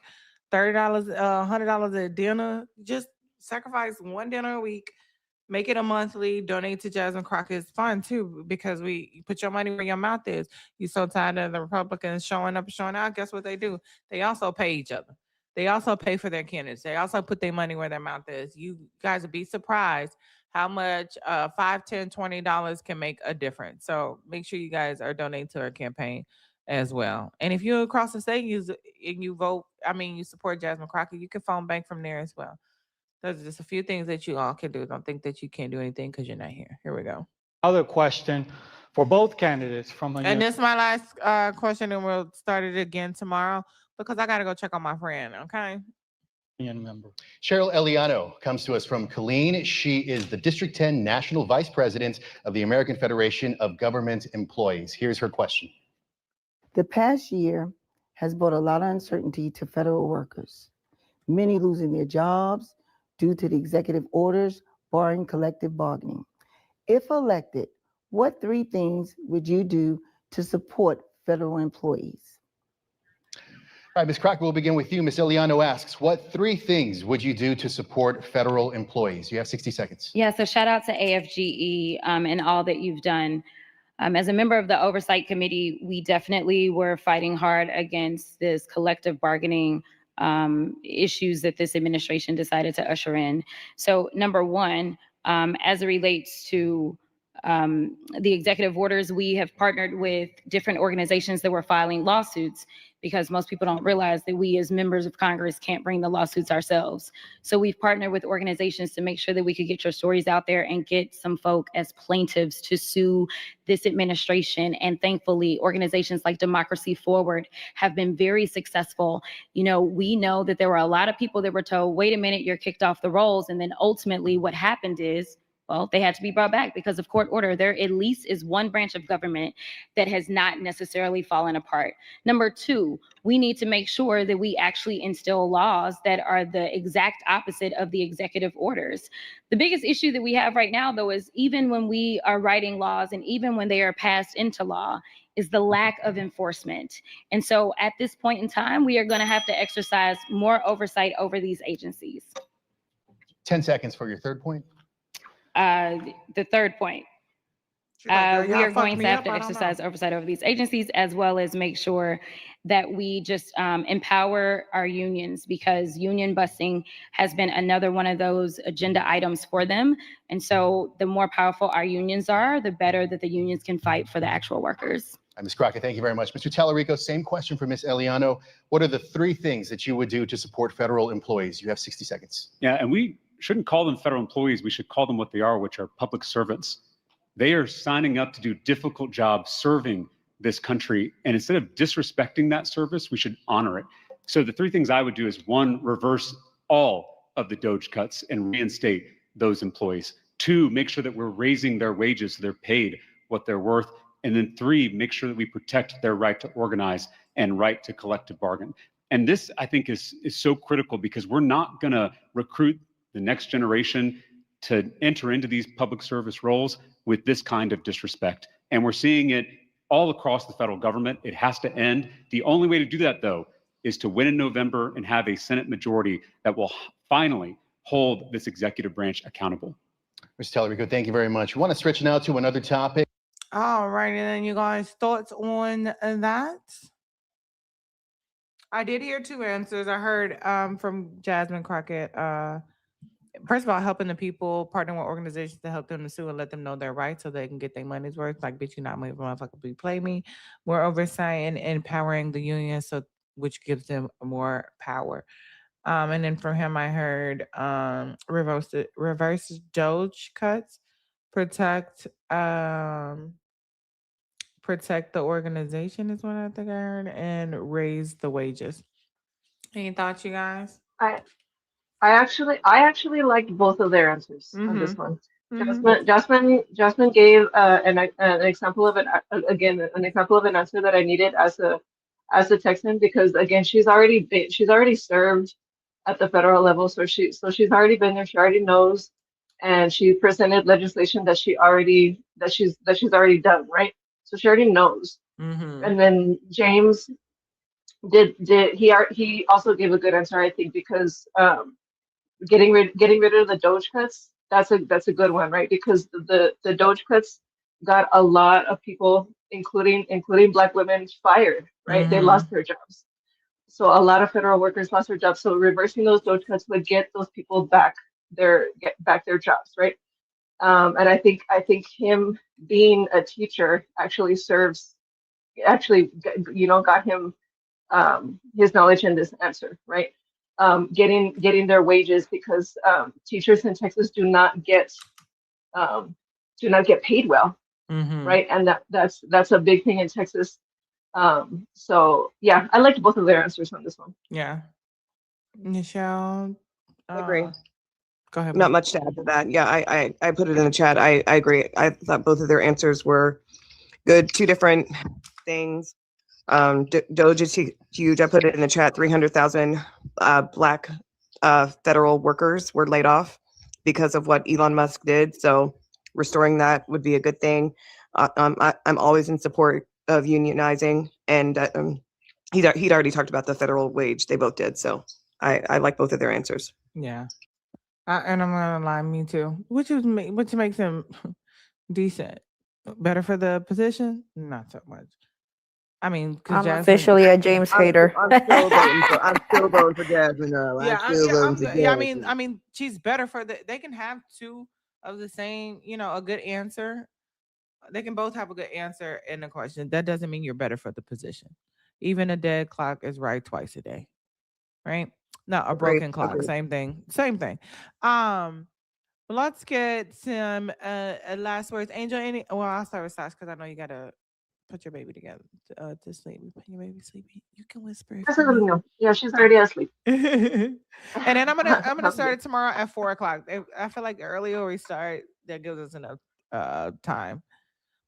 $30, $100 at dinner. Just sacrifice one dinner a week. Make it a monthly. Donate to Jasmine Crockett. It's fun too, because you put your money where your mouth is. You're so tired of the Republicans showing up and showing out. Guess what they do? They also pay each other. They also pay for their candidates. They also put their money where their mouth is. You guys would be surprised how much $5, $10, $20 can make a difference. So make sure you guys are donating to our campaign as well. And if you're across the state and you vote, you support Jasmine Crockett, you can phone bank from there as well. There's just a few things that you all can do. Don't think that you can't do anything because you're not here. Here we go. Other question for both candidates from a And this is my last question, and we'll start it again tomorrow because I gotta go check on my friend. Okay. union member. Cheryl Eliano comes to us from Killeen. She is the District 10 National Vice President of the American Federation of Government Employees. Here's her question. The past year has brought a lot of uncertainty to federal workers, many losing their jobs due to the executive orders barring collective bargaining. If elected, what 3 things would you do to support federal employees? All right, Ms. Crockett, we'll begin with you. Ms. Eliano asks, what 3 things would you do to support federal employees? You have 60 seconds. Yeah, so shout out to AFGE and all that you've done. As a member of the Oversight Committee, we definitely were fighting hard against this collective bargaining issues that this administration decided to usher in. So number one, as it relates to the executive orders, we have partnered with different organizations that were filing lawsuits because most people don't realize that we as members of Congress can't bring the lawsuits ourselves. So we've partnered with organizations to make sure that we could get your stories out there and get some folk as plaintiffs to sue this administration. And thankfully, organizations like Democracy Forward have been very successful. You know, we know that there were a lot of people that were told, wait a minute, you're kicked off the rolls. And then ultimately what happened is, well, they had to be brought back because of court order. There at least is one branch of government that has not necessarily fallen apart. Number two, we need to make sure that we actually instill laws that are the exact opposite of the executive orders. The biggest issue that we have right now, though, is even when we are writing laws and even when they are passed into law, is the lack of enforcement. And so at this point in time, we are going to have to exercise more oversight over these agencies. 10 seconds for your third point. The third point, we are going to have to exercise oversight over these agencies, as well as make sure that we just empower our unions, because union busing has been another one of those agenda items for them. And so the more powerful our unions are, the better that the unions can fight for the actual workers. Ms. Crockett, thank you very much. Mr. Talarico, same question for Ms. Eliano. What are the 3 things that you would do to support federal employees? You have 60 seconds. Yeah, and we shouldn't call them federal employees. We should call them what they are, which are public servants. They are signing up to do difficult jobs serving this country. And instead of disrespecting that service, we should honor it. So the 3 things I would do is 1, reverse all of the DOGE cuts and reinstate those employees. 2, make sure that we're raising their wages so they're paid what they're worth. And then 3, make sure that we protect their right to organize and right to collective bargain. And this, I think, is so critical because we're not going to recruit the next generation to enter into these public service roles with this kind of disrespect. And we're seeing it all across the federal government. It has to end. The only way to do that, though, is to win in November and have a Senate majority that will finally hold this executive branch accountable. Mr. Talarico, thank you very much. We want to switch now to another topic. All right, and then you guys' thoughts on that? I did hear 2 answers. I heard from Jasmine Crockett. First of all, helping the people, partnering with organizations to help them to sue and let them know their rights so they can get their money's worth. Like, bitch, you're not my motherfucker, but you play me. More oversight and empowering the union, so which gives them more power. And then from him, I heard reverse DOGE cuts, protect the organization is what I think I heard, and raise the wages. Any thoughts, you guys? I actually liked both of their answers on this one. Jasmine gave an example of an example of an answer that I needed as a Texan, because again, she's already served at the federal level, so she's already been there. She already knows, and she presented legislation that she's already done, right? So she already knows. And then James he also gave a good answer, I think, because getting rid of the DOGE cuts, that's a good one, right? Because the DOGE cuts got a lot of people, including Black women, fired, right? They lost their jobs. So a lot of federal workers lost their jobs. So reversing those DOGE cuts would get those people back their jobs, right? And I think him being a teacher actually got him his knowledge in this answer, right? Getting their wages, because teachers in Texas do not get do not get paid well, right? And that's a big thing in Texas. So yeah, I liked both of their answers on this one. Yeah. Michelle, I agree. Go ahead. Not much to add to that. Yeah, I put it in the chat. I agree. I thought both of their answers were good. Two different things. Doge is huge. I put it in the chat. 300,000 Black federal workers were laid off because of what Elon Musk did. So restoring that would be a good thing. I'm always in support of unionizing, and he'd already talked about the federal wage. They both did. So I like both of their answers. Yeah. And I'm gonna lie, me too. Which makes him decent. Better for the position? Not so much. I mean, I'm officially a James hater. I'm still voting for Jasmine. Yeah, I mean, she's better for they can have two of the same, a good answer. They can both have a good answer in the question. That doesn't mean you're better for the position. Even a dead clock is right twice a day, right? Not a broken clock. Same thing. Let's get some last words. Angel, I'll start with Sash because I know you gotta put your baby together to sleep. Put your baby sleeping. You can whisper. Yeah, she's already asleep. And then I'm gonna start it tomorrow at 4:00. I feel like the earlier we start, that gives us enough time.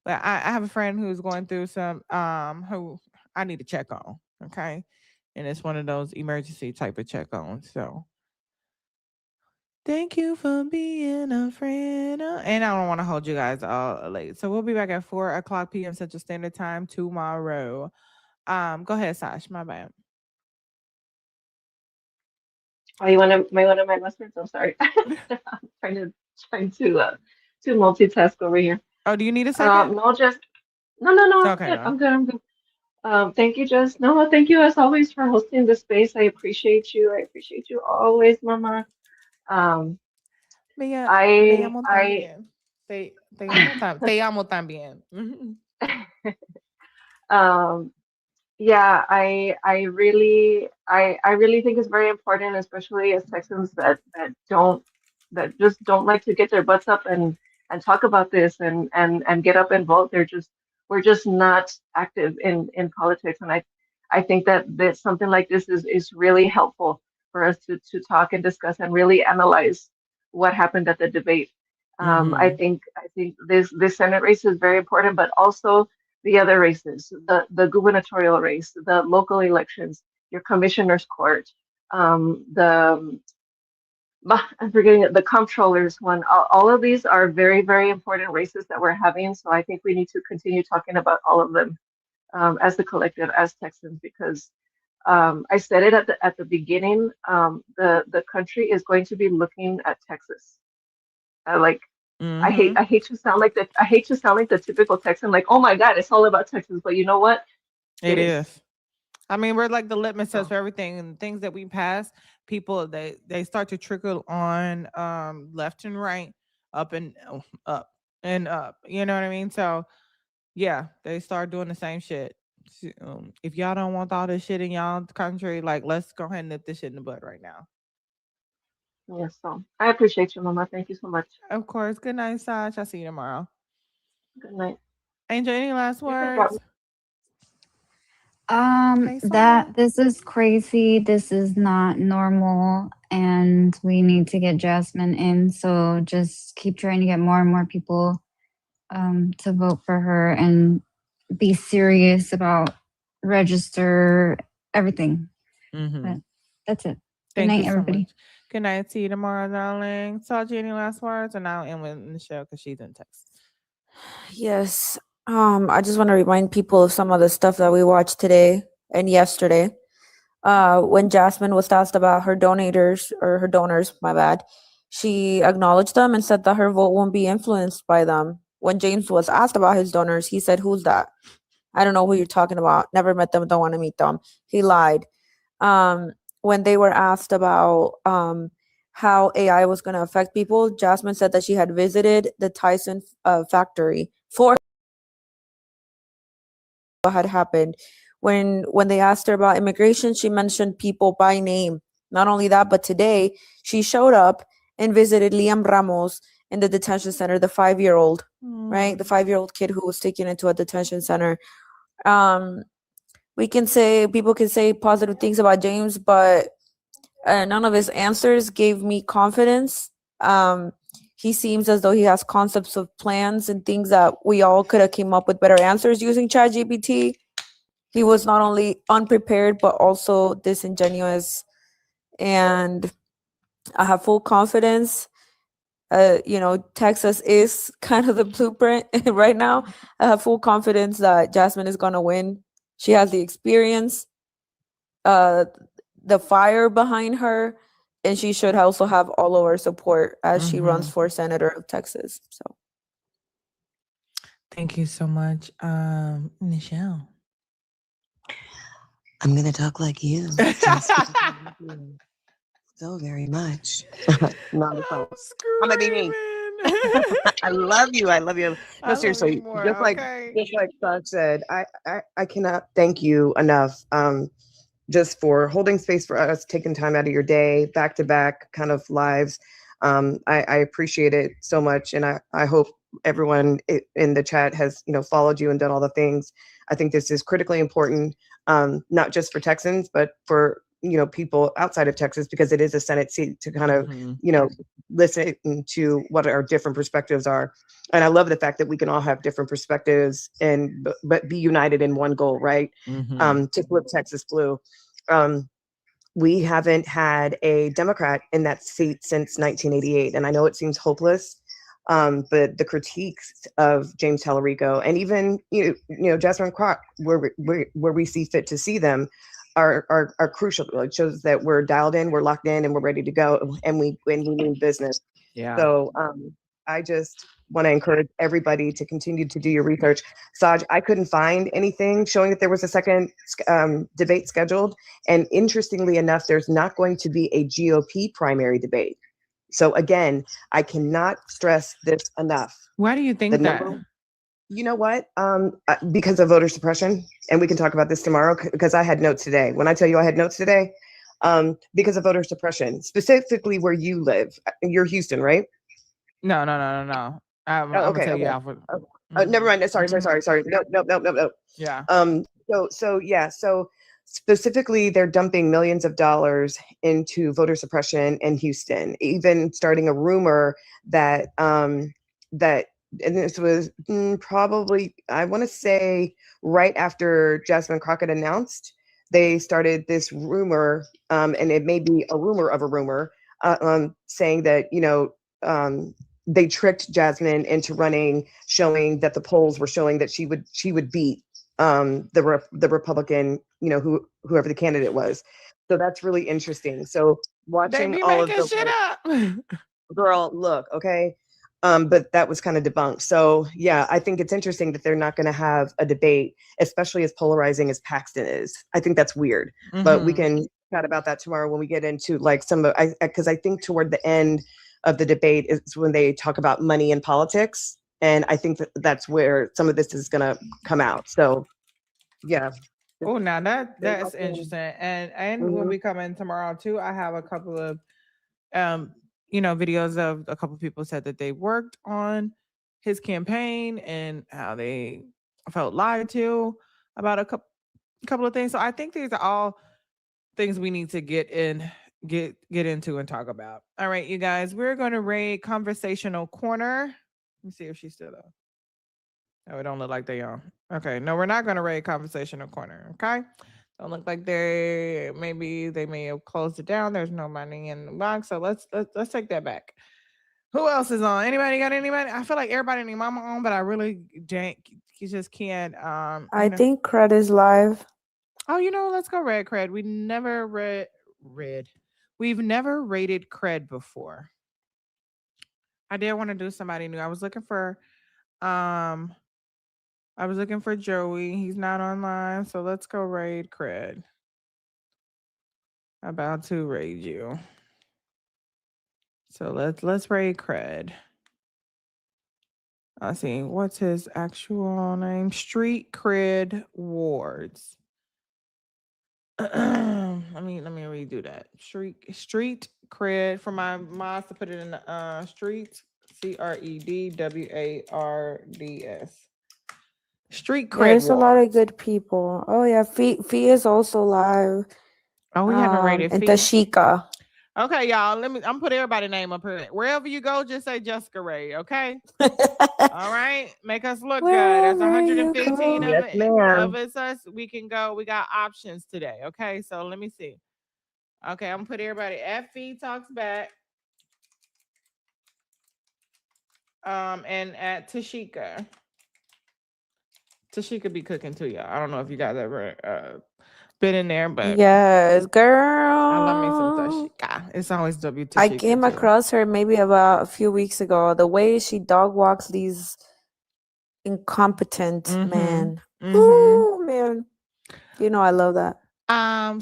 But I have a friend who's going through some who I need to check on. Okay, and it's one of those emergency type of check ons. So thank you for being a friend. And I don't want to hold you guys all late. So we'll be back at 4:00 p.m. Central Standard Time tomorrow. Go ahead, Sash. My bad. Oh, you want one of my last words? I'm sorry. I'm trying to multitask over here. Oh, do you need a second? No. Okay, I'm good. Thank you, Jess. No, thank you as always for hosting this space. I appreciate you. I appreciate you always, Mama. Te amo también. Te amo también. Yeah, I really think it's very important, especially as Texans that just don't like to get their butts up and talk about this and get up and vote. We're just not active in politics, and I think that something like this is really helpful for us to talk and discuss and really analyze what happened at the debate. I think this Senate race is very important, but also the other races, the gubernatorial race, the local elections, your commissioner's court, I'm forgetting it, the comptroller's one. All of these are very, very important races that we're having. So I think we need to continue talking about all of them as the collective, as Texans, because I said it at the beginning. The country is going to be looking at Texas. I hate to sound like that. I hate to sound like the typical Texan, like, oh my God, it's all about Texas. But you know what? It is. I mean, we're like the litmus test for everything, and things that we pass. People they start to trickle on left and right, up and up and up. You know what I mean? So yeah, they start doing the same shit. If y'all don't want all this shit in y'all country, like, let's go ahead and nip this shit in the bud right now. Yes, so I appreciate you, Mama. Thank you so much. Of course. Good night, Saj. I'll see you tomorrow. Good night. Angel, any last words? This is crazy. This is not normal, and we need to get Jasmine in. So just keep trying to get more and more people to vote for her and be serious about register everything. But that's it. Good night, everybody. Much. Good night. See you tomorrow, darling. Saji, any last words? And I'll end with Michelle because she's in Texas. Yes. I just want to remind people of some of the stuff that we watched today and yesterday. When Jasmine was asked about her donors, my bad, she acknowledged them and said that her vote won't be influenced by them. When James was asked about his donors, he said, "Who's that? I don't know who you're talking about. Never met them. Don't want to meet them." He lied. When they were asked about how AI was going to affect people, Jasmine said that she had visited the Tyson factory for what had happened. When they asked her about immigration, she mentioned people by name. Not only that, but today she showed up and visited Liam Ramos in the detention center, the 5-year-old, right? The 5-year-old kid who was taken into a detention center. People can say positive things about James, but none of his answers gave me confidence. He seems as though he has concepts of plans and things that we all could have came up with better answers using ChatGPT. He was not only unprepared, but also disingenuous. And I have full confidence. Texas is kind of the blueprint right now. I have full confidence that Jasmine is going to win. She has the experience, the fire behind her, and she should also have all of our support as she runs for senator of Texas. So thank you so much, Nichelle. I'm going to talk like you. So very much. Not a problem. I'm gonna be me. I love you. I love you. No, seriously. Just like Saj said, I cannot thank you enough. Just for holding space for us, taking time out of your day, back to back kind of lives. I appreciate it so much, and I hope everyone in the chat has followed you and done all the things. I think this is critically important, not just for Texans, but for people outside of Texas, because it is a Senate seat to kind of listen to what our different perspectives are. And I love the fact that we can all have different perspectives but be united in one goal, right? To flip Texas blue. We haven't had a Democrat in that seat since 1988, and I know it seems hopeless, but the critiques of James Talarico and even Jasmine Crockett, where we see fit to see them, are crucial. It shows that we're dialed in, we're locked in, and we're ready to go, and we mean business. Yeah. So I just want to encourage everybody to continue to do your research. Saj, I couldn't find anything showing that there was a second debate scheduled. And interestingly enough, there's not going to be a GOP primary debate. So again, I cannot stress this enough. Why do you think that? You know what? Because of voter suppression. And we can talk about this tomorrow, because I had notes today. When I tell you I had notes today, because of voter suppression, specifically where you live. You're Houston, right? No. I'm gonna tell you, Alfred. Never mind. Sorry. No. Yeah. So specifically, they're dumping millions of dollars into voter suppression in Houston, even starting a rumor that and this was probably, I want to say, right after Jasmine Crockett announced, they started this rumor, and it may be a rumor of a rumor, saying that they tricked Jasmine into running, showing that the polls were showing that she would beat the Republican, whoever the candidate was. So that's really interesting. So watching all of the shit up. Girl, look, okay. But that was kind of debunked. So yeah, I think it's interesting that they're not going to have a debate, especially as polarizing as Paxton is. I think that's weird, but we can chat about that tomorrow when we get into like because I think toward the end of the debate is when they talk about money in politics. And I think that's where some of this is going to come out. So yeah. Oh, now that's interesting. And when we come in tomorrow too, I have a couple of videos of a couple of people said that they worked on his campaign and how they felt lied to about a couple of things. So I think these are all things we need to get into and talk about. All right, you guys, we're going to raid Conversational Corner. Let me see if she's still there. No, it don't look like they are. Okay, no, we're not going to raid Conversational Corner. Okay, don't look like they may have closed it down. There's no money in the box, so let's take that back. Who else is on? Anybody got anybody? I feel like everybody and their mama on, but I really you just can't. I think Cred is live. Oh, let's go red Cred. We never red. We've never rated Cred before. I did want to do somebody new. I was looking for Joey. He's not online, so let's go raid Cred. About to raid you. So let's raid Cred. Let's see, what's his actual name? Street Cred Wards. let me redo that. Street Cred for my mods to put it in the street CredWards. Street Cred There's a lot of Wards. good people. Oh yeah, Fee is also live. Oh, we haven't rated And Fee. Tashika. Okay, y'all. I'm put everybody's name up here. Wherever you go, just say Jessica Ray. Okay. All right. Make us look good. There's Wherever you 115 go. of Yes, it. ma'am. Us. We can go. We got options today. Okay. So let me see. Okay, I'm gonna put everybody. FE talks back. And at Tashika. Tashika be cooking too, y'all. I don't know if you guys ever been in there, but Yes, girl. I love me some Tashika. It's always W Tashika. I came too. across her maybe about a few weeks ago. The way she dog walks these incompetent men. Oh man. You know I love that.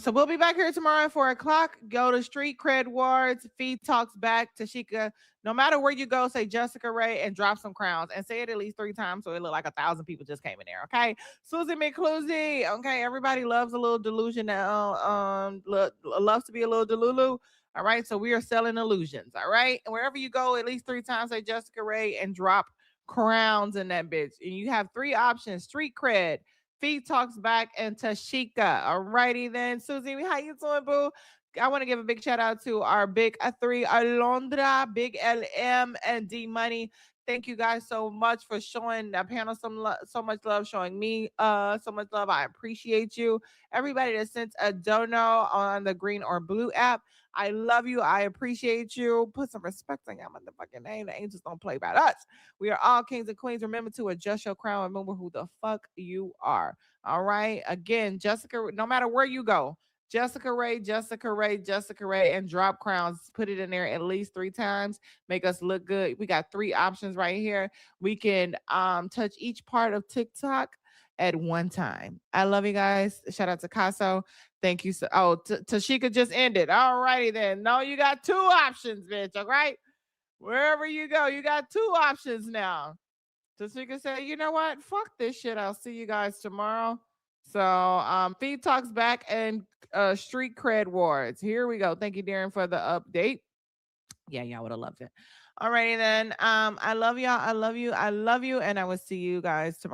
So we'll be back here tomorrow at 4:00. Go to Street Cred Wards. Feed talks back. Tashika. No matter where you go, say Jessica Ray and drop some crowns and say it at least 3 times so it look like 1,000 people just came in there. Okay, Susie McClusey. Okay, everybody loves a little delusion now. Loves to be a little delulu. All right, so we are selling illusions. All right, and wherever you go, at least 3 times say Jessica Ray and drop crowns in that bitch. And you have 3 options: Street Cred, Feed talks back, and Tashika. Alrighty then, Susie, how you doing, boo? I want to give a big shout out to our big 3, Alondra, Big LM, and D Money. Thank you guys so much for showing the panel so much love, showing me so much love. I appreciate you. Everybody that sent a dono on the green or blue app, I love you. I appreciate you. Put some respect on your motherfucking name. The angels don't play about us. We are all kings and queens. Remember to adjust your crown. Remember who the fuck you are. All right. Again, Jessica, no matter where you go, Jessica Ray, Jessica Ray, Jessica Ray, and drop crowns. Put it in there at least 3 times. Make us look good. We got 3 options right here. We can touch each part of TikTok at one time. I love you guys. Shout out to Casso. Thank you. Tashika just ended. All righty then. No, you got 2 options, bitch. All right. Wherever you go, you got 2 options now. Tashika said, you know what? Fuck this shit. I'll see you guys tomorrow. So Feed Talks back and Street Cred Wards. Here we go. Thank you, Darren, for the update. Yeah, y'all would have loved it. Alrighty then. I love y'all. I love you. I love you. And I will see you guys tomorrow.